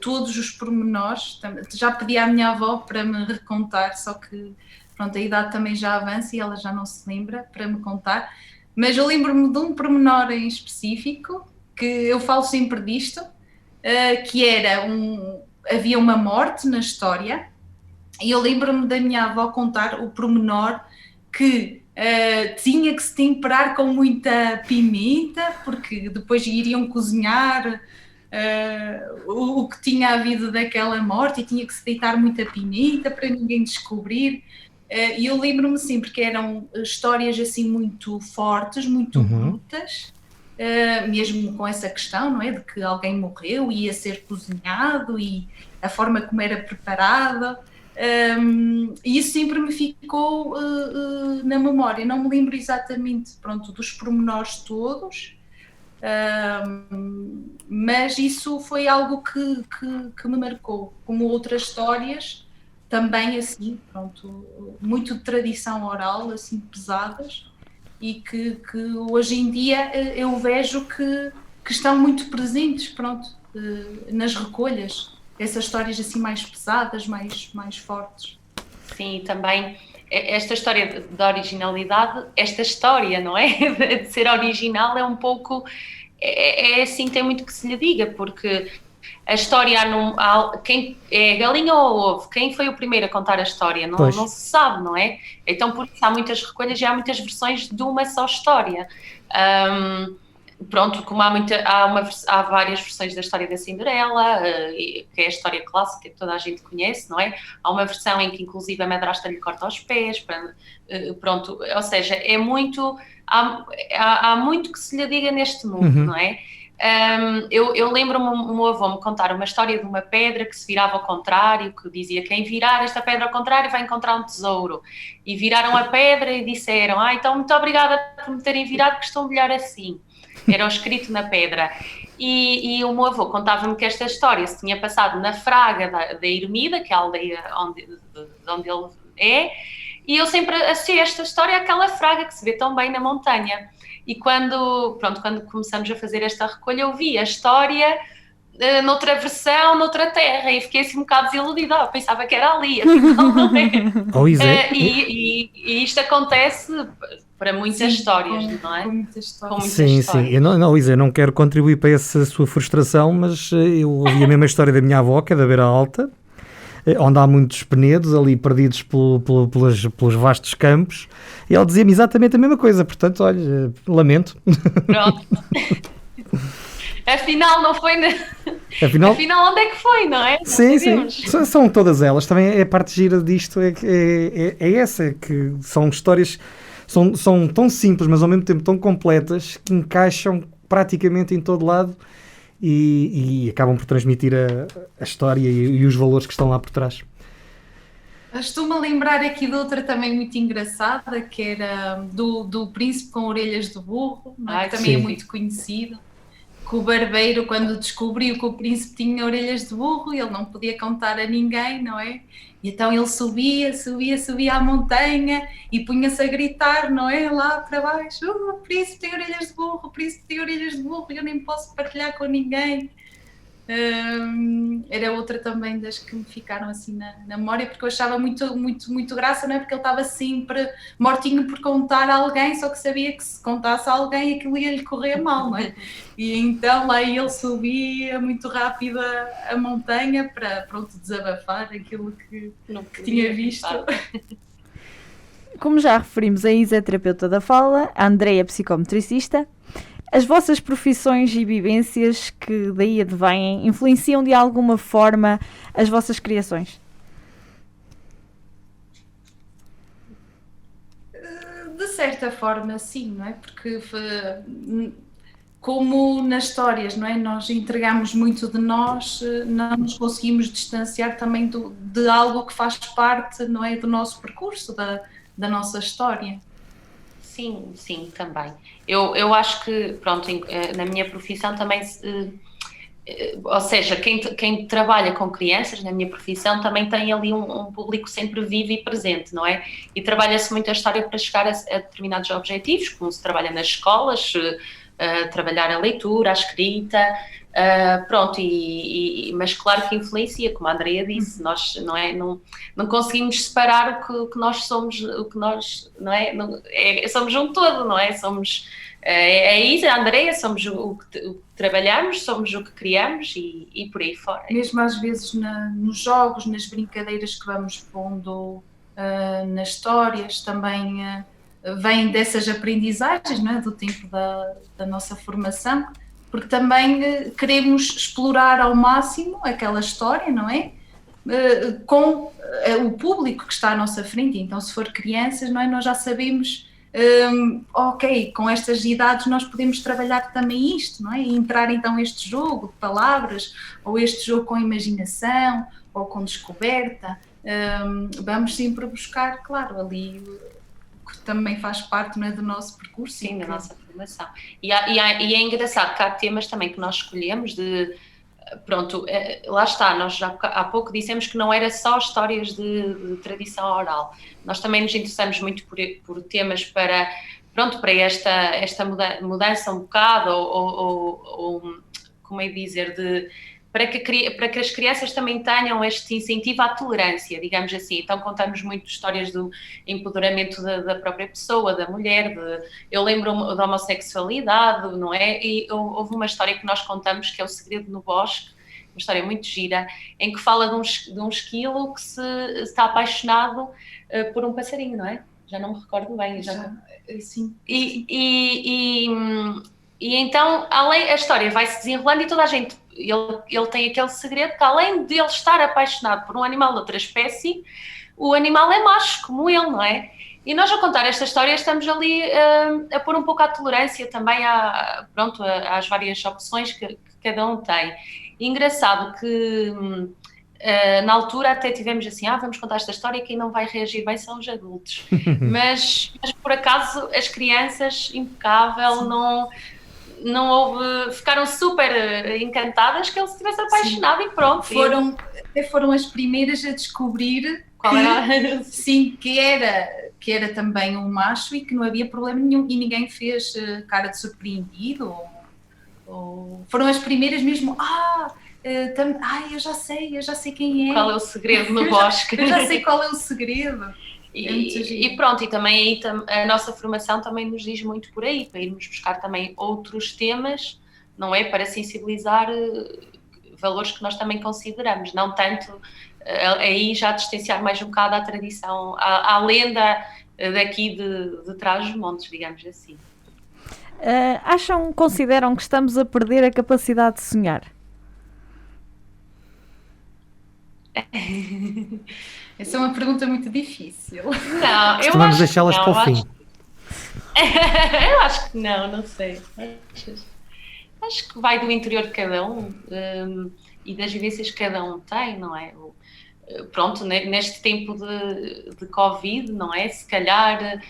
todos os pormenores, já pedi à minha avó para me recontar, só que pronto, a idade também já avança e ela já não se lembra para me contar, mas eu lembro-me de um pormenor em específico, que eu falo sempre disto, que era havia uma morte na história, e eu lembro-me da minha avó contar o pormenor que tinha que se temperar com muita pimenta, porque depois iriam cozinhar o que tinha havido daquela morte e tinha que se deitar muita pimenta para ninguém descobrir. E eu lembro-me sempre que eram histórias assim muito fortes, muito brutas, mesmo com essa questão, não é, de que alguém morreu e ia ser cozinhado e a forma como era preparado. E isso sempre me ficou na memória. Não me lembro exatamente, pronto, dos pormenores todos, mas isso foi algo que me marcou, como outras histórias também assim, pronto, muito de tradição oral, assim, pesadas, e que hoje em dia eu vejo que estão muito presentes, pronto, nas recolhas. essas histórias assim mais pesadas, mais fortes. Sim, também esta história de originalidade, esta história, não é? De ser original é um pouco, é assim, tem muito que se lhe diga, porque a história, quem é a galinha ou o ovo? Quem foi o primeiro a contar a história? Não se sabe, não é? Então, por isso, há muitas recolhas e há muitas versões de uma só história. Pronto, como há várias versões da história da Cinderela, que é a história clássica que toda a gente conhece, não é? Há uma versão em que, inclusive, a madrasta lhe corta os pés, pronto, ou seja, é muito... Há muito que se lhe diga neste mundo, não é? Eu lembro-me, o meu avô me contar uma história de uma pedra que se virava ao contrário, que dizia: quem virar esta pedra ao contrário vai encontrar um tesouro. E viraram a pedra e disseram: então muito obrigada por me terem virado, que estou melhor assim. Era o escrito na pedra. E o meu avô contava-me que esta história se tinha passado na Fraga da Ermida, que é a aldeia de onde ele é, e eu sempre associei esta história àquela Fraga que se vê tão bem na montanha. E quando começamos a fazer esta recolha, eu vi a história noutra versão, noutra terra, e fiquei assim um bocado desiludida. Pensava que era ali, afinal não é. E isto acontece para muitas histórias, não é? Com muitas histórias. Sim. Eu não quero contribuir para essa sua frustração, mas eu ouvi a mesma história da minha avó, que é da Beira Alta, onde há muitos penedos ali perdidos pelos vastos campos, e ela dizia-me exatamente a mesma coisa, portanto, olha, lamento. Pronto. Afinal, não foi... Afinal, onde é que foi, não é? Sim. São todas elas. Também é a parte gira disto, é essa, que são histórias, são tão simples, mas ao mesmo tempo tão completas, que encaixam praticamente em todo lado e acabam por transmitir a história e os valores que estão lá por trás. Estou-me a lembrar aqui de outra também muito engraçada, que era do Príncipe com Orelhas de Burro, não é? Que também é muito conhecido. Que o barbeiro, quando descobriu que o príncipe tinha orelhas de burro, ele não podia contar a ninguém, não é? E então ele subia à montanha e punha-se a gritar, não é? Lá para baixo: o príncipe tem orelhas de burro, o príncipe tem orelhas de burro, eu nem posso partilhar com ninguém. Era outra também das que me ficaram assim na memória, porque eu achava muito graça, não é? Porque ele estava sempre mortinho por contar a alguém, só que sabia que se contasse a alguém aquilo ia-lhe correr mal, não é? E então lá ele subia muito rápido a montanha para, desabafar aquilo que tinha visto. Como já referimos, a Isa é terapeuta da fala, a Andreia é psicometricista. As vossas profissões e vivências que daí advêm influenciam de alguma forma as vossas criações? De certa forma, sim, não é? Porque como nas histórias, não é? Nós entregamos muito de nós, não nos conseguimos distanciar também de algo que faz parte, não é? Do nosso percurso, da nossa história. Sim, também. Eu acho que, pronto, na minha profissão também, ou seja, quem trabalha com crianças, na minha profissão, também tem ali um público sempre vivo e presente, não é? E trabalha-se muito a história para chegar a determinados objetivos, como se trabalha nas escolas, trabalhar a leitura, a escrita, pronto, mas claro que influencia, como a Andreia disse, nós não conseguimimos separar o que nós somos, o que nós, não é? Somos um todo, não é? Somos a Isa, a Andreia, somos o que trabalhamos, somos o que criamos e por aí fora. Mesmo às vezes nos jogos, nas brincadeiras que vamos pondo nas histórias, também vêm dessas aprendizagens, não é? Do tempo da nossa formação, porque também queremos explorar ao máximo aquela história, não é? Com o público que está à nossa frente. Então, se for crianças, não é? Nós já sabemos, ok, com estas idades nós podemos trabalhar também isto, não é? E entrar então este jogo de palavras, ou este jogo com imaginação, ou com descoberta. Vamos sempre buscar, claro, ali que também faz parte, não é, do nosso percurso. Sim, da nossa formação. E é engraçado que há temas também que nós escolhemos pronto, lá está, nós já há pouco dissemos que não era só histórias de tradição oral. Nós também nos interessamos muito por temas para esta mudança um bocado, ou como é dizer, para que as crianças também tenham este incentivo à tolerância, digamos assim. Então contamos muito histórias do empoderamento da própria pessoa, da mulher, eu lembro-me da homossexualidade, não é? E houve uma história que nós contamos, que é O Segredo no Bosque, uma história muito gira, em que fala de um esquilo que se está apaixonado por um passarinho, não é? Já não me recordo bem. Sim. E então, a história vai-se desenrolando e toda a gente, ele tem aquele segredo que, além de ele estar apaixonado por um animal de outra espécie, o animal é macho, como ele, não é? E nós, a contar esta história, estamos ali a pôr um pouco à tolerância também às várias opções que cada um tem. E engraçado que na altura até tivemos assim, vamos contar esta história, quem não vai reagir bem são os adultos. mas por acaso as crianças, impecável, não houve, ficaram super encantadas que ele se tivesse apaixonado. Sim. E pronto. Foram as primeiras a descobrir qual era? Sim, que era também um macho e que não havia problema nenhum e ninguém fez cara de surpreendido ou foram as primeiras mesmo, eu já sei quem é. Qual é o segredo no bosque? Eu já sei qual é o segredo. E pronto, e também a nossa formação também nos diz muito por aí, para irmos buscar também outros temas, não é? Para sensibilizar valores que nós também consideramos, não tanto aí já distanciar mais um bocado à tradição, à lenda daqui de Trás-os-Montes, digamos assim. Consideram que estamos a perder a capacidade de sonhar? Essa é uma pergunta muito difícil. Não, vamos deixá-las para o fim. Eu acho que não sei. Acho que vai do interior de cada um e das vivências que cada um tem, não é? Pronto, neste tempo de Covid, não é? Se calhar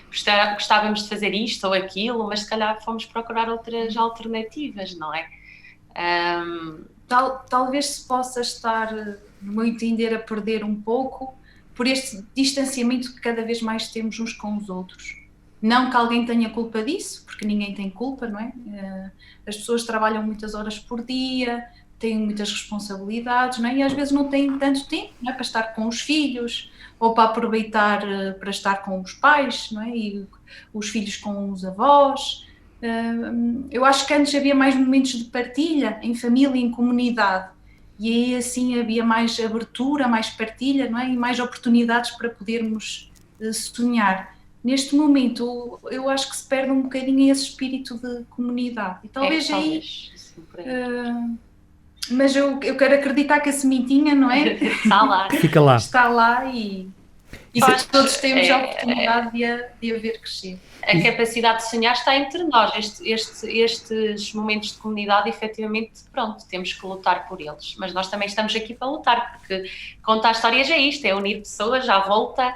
gostávamos de fazer isto ou aquilo, mas se calhar fomos procurar outras alternativas, não é? Talvez se possa estar, no meu entender, a perder um pouco por este distanciamento que cada vez mais temos uns com os outros. Não que alguém tenha culpa disso, porque ninguém tem culpa, não é? As pessoas trabalham muitas horas por dia, têm muitas responsabilidades, não é? E às vezes não têm tanto tempo, não é? Para estar com os filhos ou para aproveitar para estar com os pais, não é? E os filhos com os avós. Eu acho que antes havia mais momentos de partilha em família, em comunidade, e aí assim havia mais abertura, mais partilha, não é? E mais oportunidades para podermos sonhar. Neste momento eu acho que se perde um bocadinho esse espírito de comunidade e talvez aí mas eu quero acreditar que a sementinha, não é? Está lá. Fica lá. Está lá e todos temos a oportunidade de a ver crescer. A capacidade de sonhar está entre nós. Estes momentos de comunidade, efetivamente, pronto, temos que lutar por eles. Mas nós também estamos aqui para lutar, porque contar histórias é isto, é unir pessoas à volta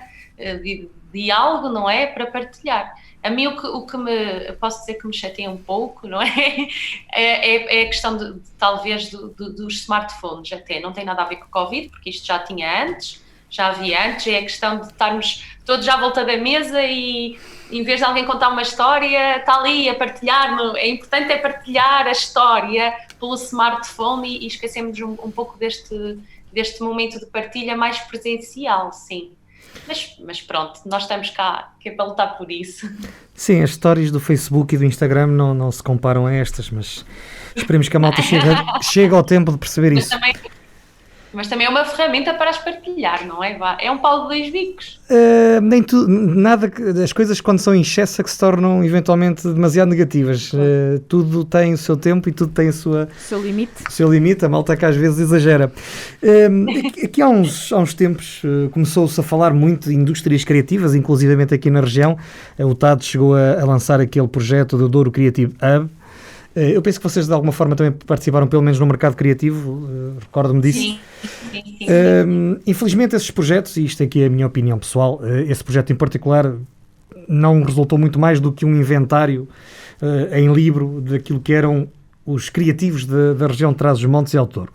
de algo, não é? Para partilhar. A mim o que posso dizer que me chateia um pouco, não é? É a questão talvez dos smartphones até. Não tem nada a ver com o Covid, porque isto já havia antes, é a questão de estarmos todos à volta da mesa e em vez de alguém contar uma história, está ali a partilhar, é importante partilhar a história pelo smartphone e esquecemos um pouco deste momento de partilha mais presencial, sim. Mas pronto, nós estamos cá que é para lutar por isso. Sim, as stories do Facebook e do Instagram não se comparam a estas, mas esperemos que a malta chegue ao tempo de perceber isso. Mas também é uma ferramenta para as partilhar, não é? É um pau de dois bicos. Nem tudo, nada, as coisas quando são em excesso é que se tornam eventualmente demasiado negativas. Tudo tem o seu tempo e tudo tem o seu limite, a malta que às vezes exagera. Aqui há uns tempos começou-se a falar muito de indústrias criativas, inclusivamente aqui na região. O TAD chegou a lançar aquele projeto do Douro Creative Hub. Eu penso que vocês de alguma forma também participaram pelo menos no mercado criativo, recordo-me disso. Sim. Infelizmente esses projetos, e isto aqui é a minha opinião pessoal, esse projeto em particular não resultou muito mais do que um inventário em livro daquilo que eram os criativos da região de Trás-os-Montes e Alto Douro.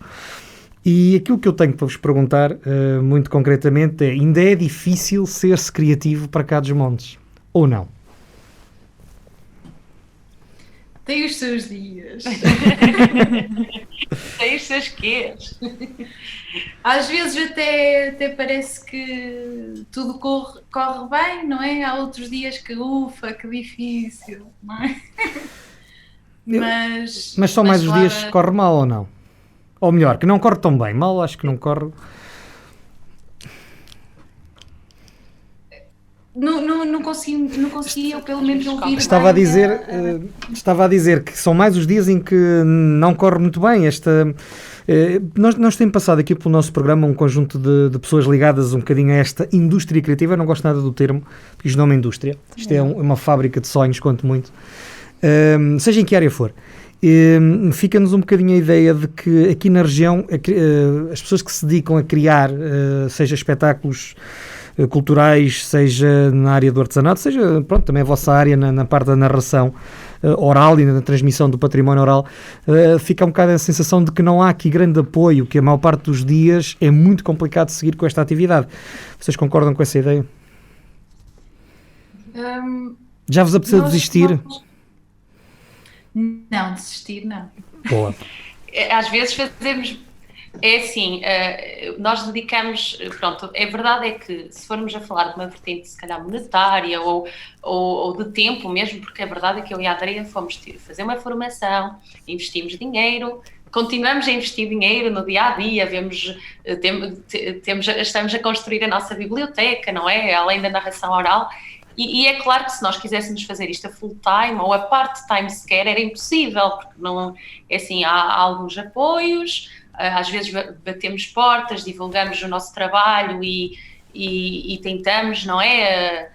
E aquilo que eu tenho para vos perguntar muito concretamente é, ainda é difícil ser-se criativo para cá dos montes, ou não? Tem os seus dias. Tem os seus quês. Às vezes até parece que tudo corre bem, não é? Há outros dias que ufa, que difícil, não é? Mas são mais os claro, dias que corre mal ou não? Ou melhor, que não corre tão bem. Mal acho que não corre... Não consegui eu pelo menos ouvir Estava a bem dizer que são mais os dias em que não corre muito bem. Nós temos passado aqui pelo nosso programa um conjunto de pessoas ligadas um bocadinho a esta indústria criativa. Eu não gosto nada do termo, porque isto não é uma indústria. Isto é uma fábrica de sonhos, quanto muito. Seja em que área for. Fica-nos um bocadinho a ideia de que aqui na região as pessoas que se dedicam a criar, seja espetáculos culturais, seja na área do artesanato, seja também a vossa área na parte da narração oral e na transmissão do património oral, fica um bocado a sensação de que não há aqui grande apoio, que a maior parte dos dias é muito complicado seguir com esta atividade. Vocês concordam com essa ideia? Já vos apeteceu desistir? Não, desistir não. Boa. Às vezes fazemos... É assim, nós dedicamos, pronto, a verdade é que se formos a falar de uma vertente se calhar monetária ou de tempo mesmo, porque a verdade é que eu e a Andreia fomos fazer uma formação, investimos dinheiro, continuamos a investir dinheiro no dia-a-dia, estamos a construir a nossa biblioteca, não é? Além da narração oral. E é claro que se nós quiséssemos fazer isto a full-time ou a part-time sequer, era impossível, porque não, é assim, há alguns apoios, às vezes batemos portas, divulgamos o nosso trabalho e tentamos, não é?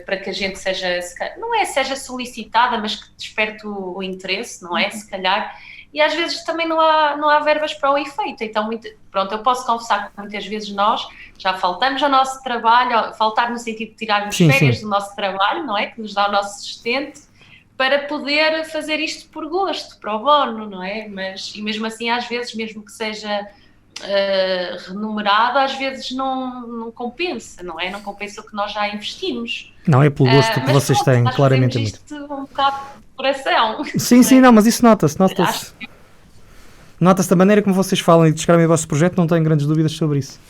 Para que a gente seja solicitada, mas que desperte o interesse, não é? Se calhar. E às vezes também não há verbas para o efeito. Então, pronto, eu posso confessar que muitas vezes nós já faltamos ao nosso trabalho, faltar no sentido de tirarmos férias do nosso trabalho, não é? Que nos dá o nosso sustento, para poder fazer isto por gosto, pro bono, não é? E mesmo assim, às vezes, mesmo que seja remunerado, às vezes não compensa, não é? Não compensa o que nós já investimos. Não, é pelo gosto que vocês têm, claramente. Nós fazemos isto um bocado de coração. Sim, não, mas isso nota-se. Nota-se da maneira como vocês falam e descrevem o vosso projeto, não tenho grandes dúvidas sobre isso.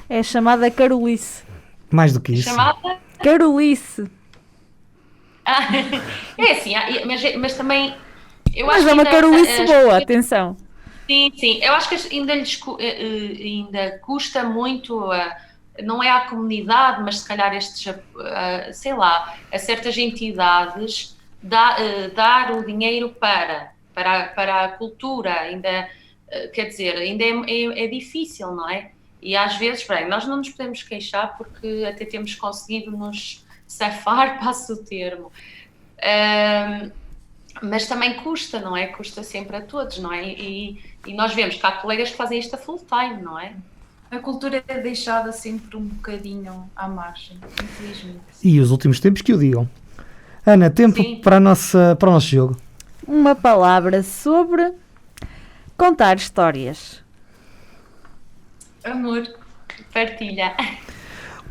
É chamada Carolice. Mais do que isso. Chamada? Carolice. É assim, mas também... Mas é uma Carolice boa, atenção. Sim, eu acho que ainda custa muito, não é à comunidade, mas se calhar sei lá, a certas entidades, dar o dinheiro para a cultura, ainda, quer dizer, ainda é difícil, não é? E às vezes, nós não nos podemos queixar porque até temos conseguido nos safar, passo o termo. Mas também custa, não é? Custa sempre a todos, não é? E nós vemos que há colegas que fazem isto a full time, não é? A cultura é deixada sempre um bocadinho à margem, infelizmente. E os últimos tempos que o digam. Ana, tempo para o nosso jogo. Uma palavra sobre contar histórias. Amor. Partilha.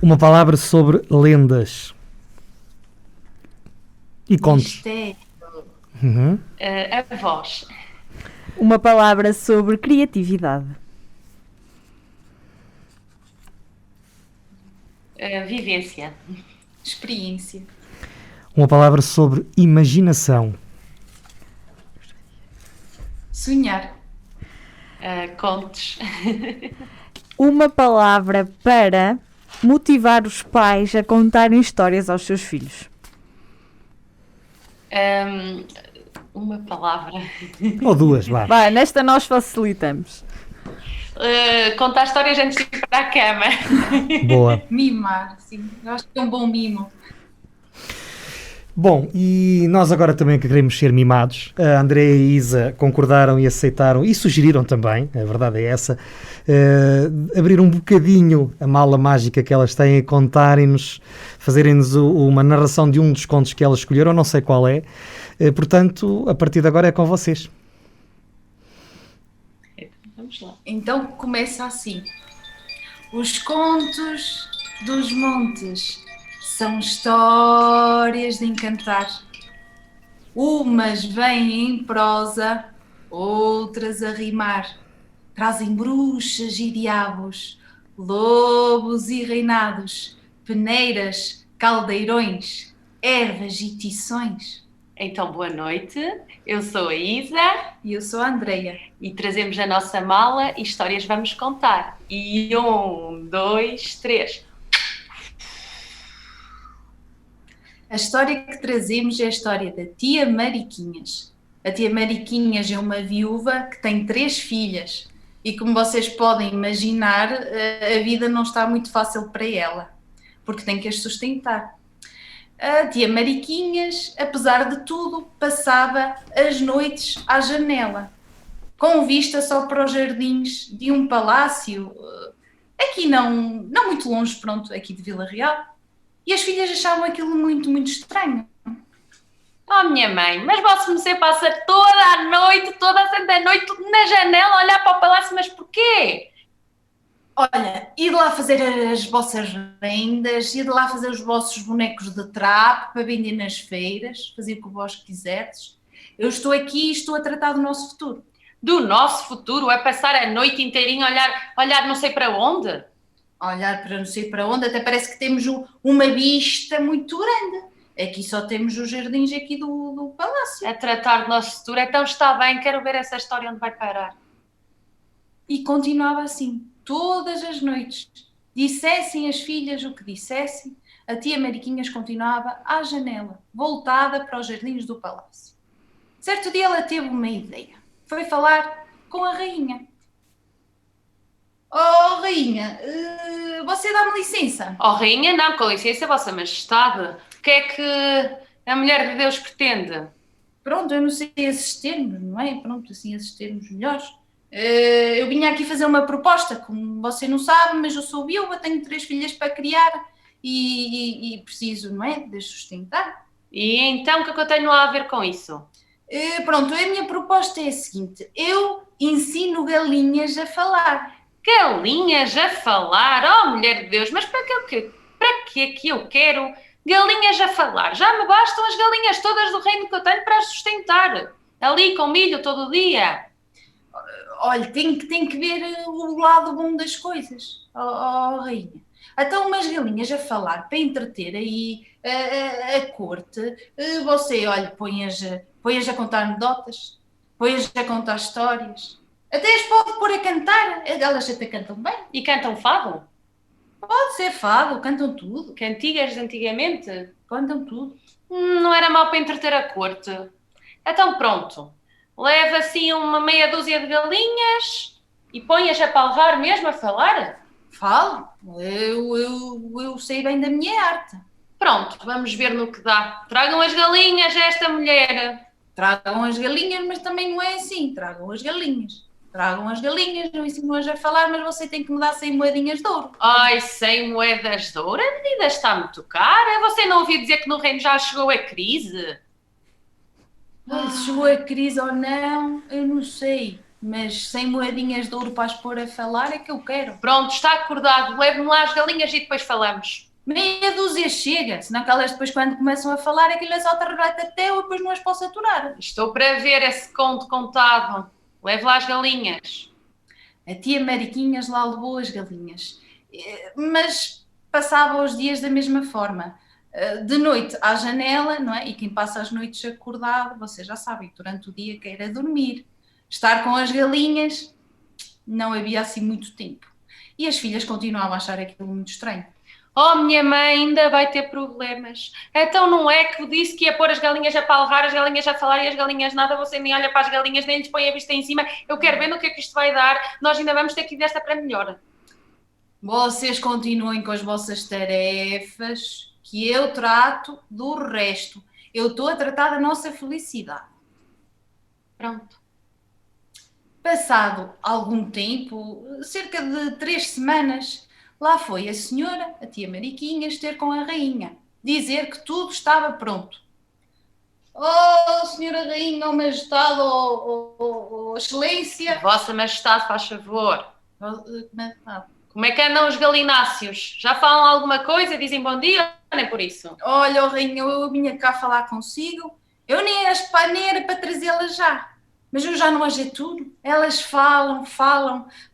Uma palavra sobre lendas. E contos. Mistério. Uhum. A voz. Uma palavra sobre criatividade. Vivência. Experiência. Uma palavra sobre imaginação. Sonhar. Contos. Uma palavra para motivar os pais a contarem histórias aos seus filhos. Uma palavra. Ou duas, vá. Vai, nesta nós facilitamos. Contar histórias antes de ir para a cama. Boa. Mimar, sim. Eu acho que é um bom mimo. Bom, e nós agora também queremos ser mimados. A Andreia e a Isa concordaram e aceitaram e sugeriram também, a verdade é essa, abrir um bocadinho a mala mágica que elas têm e contarem-nos, fazerem-nos uma narração de um dos contos que elas escolheram, não sei qual é. Portanto, a partir de agora é com vocês. Vamos lá. Então começa assim. Os contos dos montes são histórias de encantar. Umas vêm em prosa, outras a rimar. Trazem bruxas e diabos, lobos e reinados, peneiras, caldeirões, ervas e tições. Então, boa noite. Eu sou a Isa E eu sou a Andreia. e trazemos a nossa mala e histórias vamos contar. E 1, 2, 3. A história que trazemos é a história da tia Mariquinhas. A tia Mariquinhas é uma viúva que tem 3 filhas. E como vocês podem imaginar, a vida não está muito fácil para ela, porque tem que as sustentar. A tia Mariquinhas, apesar de tudo, passava as noites à janela, com vista só para os jardins de um palácio, aqui não muito longe, pronto, aqui de Vila Real. E as filhas achavam aquilo muito, muito estranho. Oh, minha mãe, mas você passa toda a noite, toda a santa noite, tudo na janela, a olhar para o palácio, mas porquê? Olha, ir lá fazer as vossas rendas, ir lá fazer os vossos bonecos de trapo para vender nas feiras, fazer o que vós quiserdes. Eu estou aqui e estou a tratar do nosso futuro. Do nosso futuro é passar a noite inteirinha a olhar não sei para onde? Olhar para não sei para onde, até parece que temos uma vista muito grande. Aqui só temos os jardins aqui do palácio. A tratar do nosso futuro, então está bem, quero ver essa história onde vai parar. E continuava assim, todas as noites. Dissessem as filhas o que dissessem, a tia Mariquinhas continuava à janela, voltada para os jardins do palácio. Certo dia ela teve uma ideia. Foi falar com a rainha. Oh, rainha, você dá-me licença? Oh, rainha, não, com licença, vossa majestade. O que é que a mulher de Deus pretende? Pronto, eu não sei esses termos, não é? Pronto, assim, esses termos melhores. Eu vinha aqui fazer uma proposta, como você não sabe, mas eu sou viúva, tenho 3 filhas para criar e preciso, não é, de as sustentar. E então, o que é que eu tenho a ver com isso? Pronto, a minha proposta é a seguinte, eu ensino galinhas a falar. Galinhas a falar? Oh, mulher de Deus, mas para que é que eu quero galinhas a falar? Já me bastam as galinhas todas do reino que eu tenho para as sustentar. Ali com milho todo o dia. Olha, tem que ver o lado bom das coisas, rainha. Então, umas galinhas a falar para entreter aí a corte, você, olha, põe-as a contar anedotas, põe-as a contar histórias. Até as pode pôr a cantar, elas até cantam bem. E cantam fado? Pode ser fado, cantam tudo. Cantigas de antigamente? Cantam tudo. Não era mal para entreter a corte. Então pronto, leva assim uma meia dúzia de galinhas e põe-as a palvar mesmo a falar? Falo, eu sei bem da minha arte. Pronto, vamos ver no que dá. Tragam as galinhas a esta mulher. Tragam as galinhas, mas também não é assim, tragam as galinhas. Tragam as galinhas, não ensino-as a falar, mas você tem que me dar 100 moedinhas de ouro. Ai, 100 moedas de ouro? A medida está muito cara. Você não ouviu dizer que no reino já chegou a crise? Se chegou a crise ou não, eu não sei. Mas 100 moedinhas de ouro para as pôr a falar é que eu quero. Pronto, está acordado. Leve-me lá as galinhas e depois falamos. Meia dúzia chega, senão que elas depois quando começam a falar aquilo é só tarrata até eu depois não as posso aturar. Estou para ver esse conto contado. Leve lá as galinhas. A tia Mariquinhas lá levou as galinhas, mas passava os dias da mesma forma. De noite à janela, não é? E quem passa as noites acordado, vocês já sabem, durante o dia queira dormir. Estar com as galinhas, não havia assim muito tempo. E as filhas continuavam a achar aquilo muito estranho. Oh, minha mãe ainda vai ter problemas. Então não é que disse que ia pôr as galinhas a palrar, as galinhas a falar e as galinhas nada, você nem olha para as galinhas, nem lhes põe a vista em cima. Eu quero ver no que é que isto vai dar. Nós ainda vamos ter que ir desta para melhor. Vocês continuem com as vossas tarefas, que eu trato do resto. Eu estou a tratar da nossa felicidade. Pronto. Passado algum tempo, cerca de 3 semanas, lá foi a senhora, a tia Mariquinhas, ter com a rainha, dizer que tudo estava pronto. Oh, senhora rainha, oh majestade, oh excelência. Vossa majestade, faz favor. Como é que andam os galináceos? Já falam alguma coisa? Dizem bom dia ou nem por isso? Olha, oh rainha, eu vinha cá falar consigo. Eu nem era para trazê-la já. Mas eu já não aturo. Elas falam,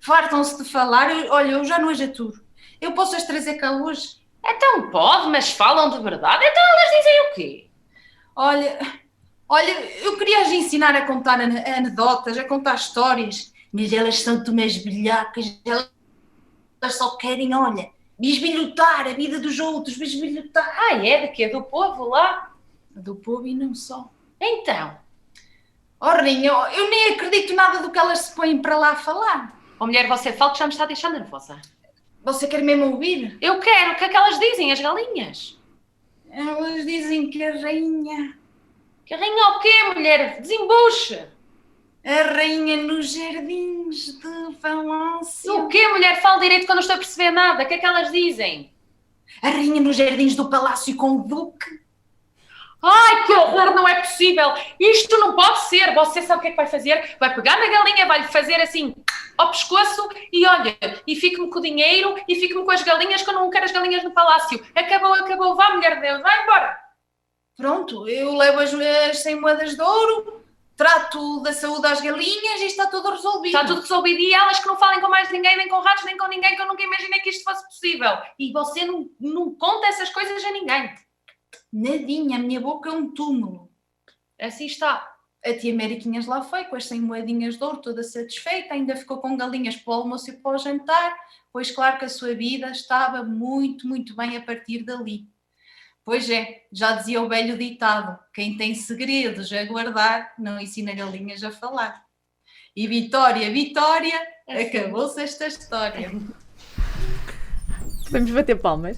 fartam-se de falar. Olha, eu já não aturo. Eu posso as trazer cá hoje? Então pode, mas falam de verdade. Então elas dizem o quê? Olha, eu queria as ensinar a contar anedotas, a contar histórias, mas elas são umas bilhacas, elas só querem, olha, bisbilhotar a vida dos outros, bisbilhotar. É? De quê? Do povo lá? Do povo e não só. Então? Rainha, eu nem acredito nada do que elas se põem para lá a falar. Mulher, você fala que já me está a deixar nervosa. Você quer mesmo ouvir? Eu quero. O que é que elas dizem, as galinhas? Elas dizem que a rainha... Que a rainha o quê, mulher? Desembuche! A rainha nos jardins de Palácio. O quê, mulher? Fala direito que eu não estou a perceber nada. O que é que elas dizem? A rainha nos jardins do Palácio com o Duque. Ai, que horror, não é possível. Isto não pode ser. Você sabe o que é que vai fazer? Vai pegar na galinha, vai-lhe fazer assim ao pescoço e olha, e fique-me com o dinheiro e fique-me com as galinhas, que eu não quero as galinhas no palácio. Acabou. Vá, mulher de Deus, vai embora. Pronto, eu levo as 100 moedas de ouro, trato da saúde às galinhas e está tudo resolvido. Está tudo resolvido e elas que não falem com mais ninguém, nem com ratos, nem com ninguém, que eu nunca imaginei que isto fosse possível. E você não conta essas coisas a ninguém. Nadinha, a minha boca é um túmulo. Assim está. A tia Mariquinhas lá foi, com as 100 moedinhas de ouro, toda satisfeita, ainda ficou com galinhas para o almoço e para o jantar, pois claro que a sua vida estava muito, muito bem a partir dali. Pois é, já dizia o velho ditado, quem tem segredos a guardar, não ensina galinhas a falar. E Vitória, acabou-se esta história. Podemos bater palmas.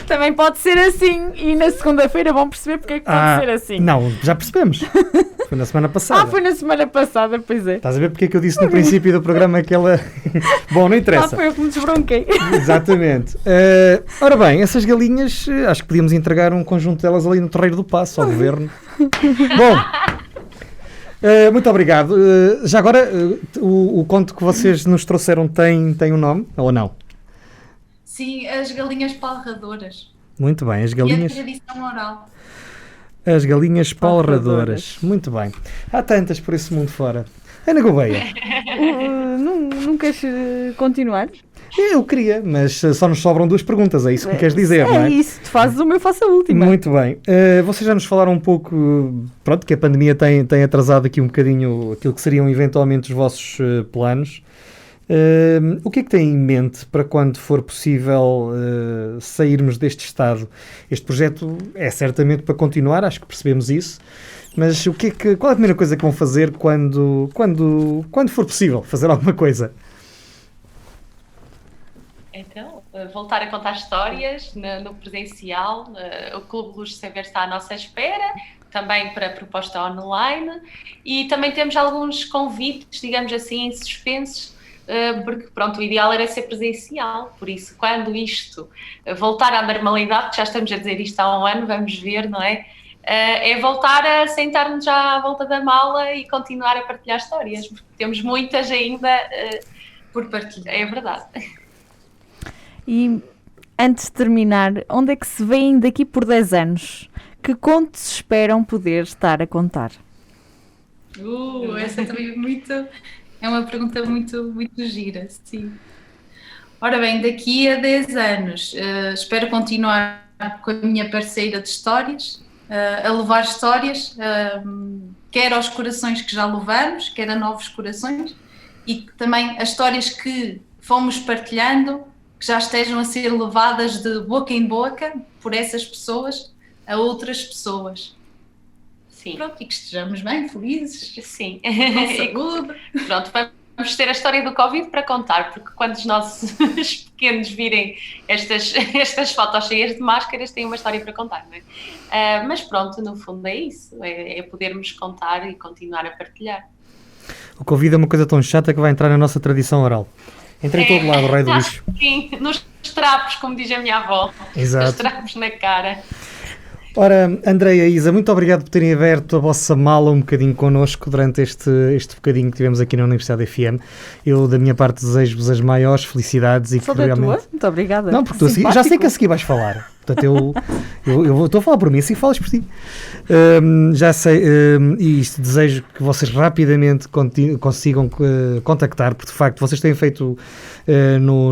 Também pode ser assim e na segunda-feira vão perceber porque é que pode ser assim. Não, já percebemos. Foi na semana passada. Foi na semana passada, pois é. Estás a ver porque é que eu disse no princípio do programa que ela... Bom, não interessa. Foi eu que me desbronquei. Exatamente. Ora bem, essas galinhas, acho que podíamos entregar um conjunto delas ali no Terreiro do Paço, ao governo. Bom, muito obrigado. Já agora, o conto que vocês nos trouxeram tem um nome, ou não? Sim, as galinhas palradoras. Muito bem, as galinhas... E a tradição oral. As galinhas palradoras. Muito bem. Há tantas por esse mundo fora. Ana Gouveia. Não queres continuar? Eu queria, mas só nos sobram 2 perguntas, é isso que me queres dizer, não é? É isso, tu fazes uma, eu faço a última. Muito bem. Vocês já nos falaram um pouco, pronto, que a pandemia tem atrasado aqui um bocadinho aquilo que seriam eventualmente os vossos planos. O que é que têm em mente para quando for possível sairmos deste estado? Este projeto é certamente para continuar, acho que percebemos isso, mas qual é a primeira coisa que vão fazer quando for possível fazer alguma coisa? Então, voltar a contar histórias no presencial, o Clube Luz de Saber está à nossa espera, também para proposta online, e também temos alguns convites, digamos assim, em suspensos, porque pronto, o ideal era ser presencial, por isso quando isto voltar à normalidade, que já estamos a dizer isto há um ano, vamos ver, não é? É voltar a sentar-nos já à volta da mala e continuar a partilhar histórias, porque temos muitas ainda por partilhar, é verdade. E antes de terminar, onde é que se veem daqui por 10 anos? Que contos esperam poder estar a contar? Essa também é uma pergunta muito, muito gira, sim. Ora bem, daqui a 10 anos espero continuar com a minha parceira de histórias, a levar histórias, quer aos corações que já levamos, quer a novos corações, e também as histórias que fomos partilhando, que já estejam a ser levadas de boca em boca por essas pessoas a outras pessoas. Sim. Pronto, e que estejamos bem, felizes. Sim. Com saúde. Pronto, vamos ter a história do Covid para contar, porque quando os nossos pequenos virem estas fotos cheias de máscaras, têm uma história para contar, não é? Mas pronto, no fundo é isso, é podermos contar e continuar a partilhar. O Covid é uma coisa tão chata que vai entrar na nossa tradição oral. Entra em todo lado, o rei do bicho. Sim, nos trapos, como diz a minha avó. Exato. Os trapos na cara. Ora, Andreia e Isa, muito obrigado por terem aberto a vossa mala um bocadinho connosco durante este bocadinho que tivemos aqui na Universidade FM. Eu, da minha parte, desejo-vos as maiores felicidades e Só que da realmente... tua? Muito obrigada. Não, porque tu já sei que a seguir vais falar. Portanto, eu estou a falar por mim, assim falas por ti. Já sei, e desejo que vocês rapidamente consigam contactar, porque de facto vocês têm feito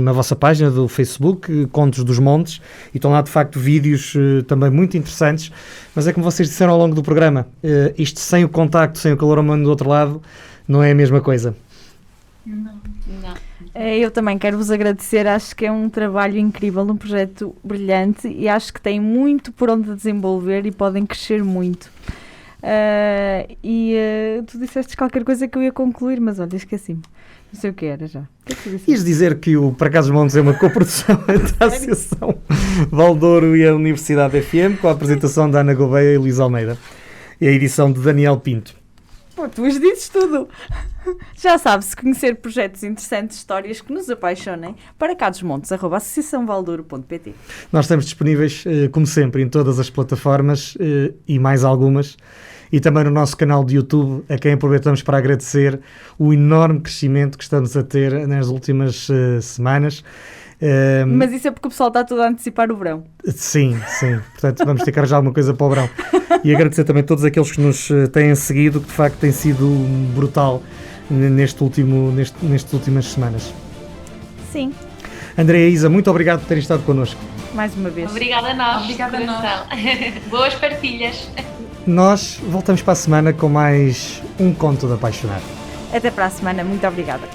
na vossa página do Facebook Contos dos Montes, e estão lá de facto vídeos também muito interessantes, mas é como vocês disseram ao longo do programa, isto sem o contacto, sem o calor humano do outro lado, não é a mesma coisa. Não. Eu também quero vos agradecer, acho que é um trabalho incrível, um projeto brilhante e acho que tem muito por onde desenvolver e podem crescer muito. Tu disseste qualquer coisa que eu ia concluir, mas olha, esqueci-me. Não sei o que era já. O que é que tu disseste? Ias dizer que o Para Cá dos Montes é uma coprodução da Associação Valdouro e a Universidade FM, com a apresentação da Ana Gouveia e Luís Almeida. E a edição de Daniel Pinto. Pô, tu hoje dizes tudo. Já sabe, se conhecer projetos interessantes, histórias que nos apaixonem, para cadosmontes@associaçãovaldouro.pt. Nós estamos disponíveis, como sempre, em todas as plataformas e mais algumas, e também no nosso canal de YouTube, a quem aproveitamos para agradecer o enorme crescimento que estamos a ter nas últimas semanas. Mas isso é porque o pessoal está todo a antecipar o verão. Sim. Portanto, vamos ter que arranjar alguma coisa para o verão. E agradecer também a todos aqueles que nos têm seguido, que de facto tem sido brutal nestas últimas semanas. Sim. Andréia e Isa, muito obrigado por terem estado connosco. Mais uma vez. Obrigada a nós. Obrigada a nós. Boas partilhas. Nós voltamos para a semana com mais um Conto de Apaixonar. Até para a semana. Muito obrigada.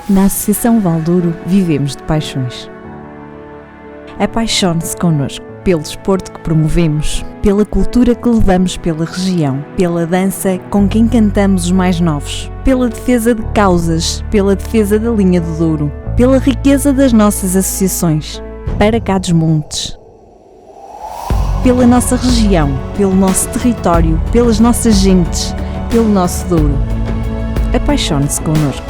Na Associação Valdouro vivemos de paixões. Apaixone-se connosco pelo desporto que promovemos, pela cultura que levamos pela região, pela dança com quem cantamos os mais novos, pela defesa de causas, pela defesa da linha do Douro, pela riqueza das nossas associações, para cá dos montes. Pela nossa região, pelo nosso território, pelas nossas gentes, pelo nosso Douro. Apaixone-se connosco.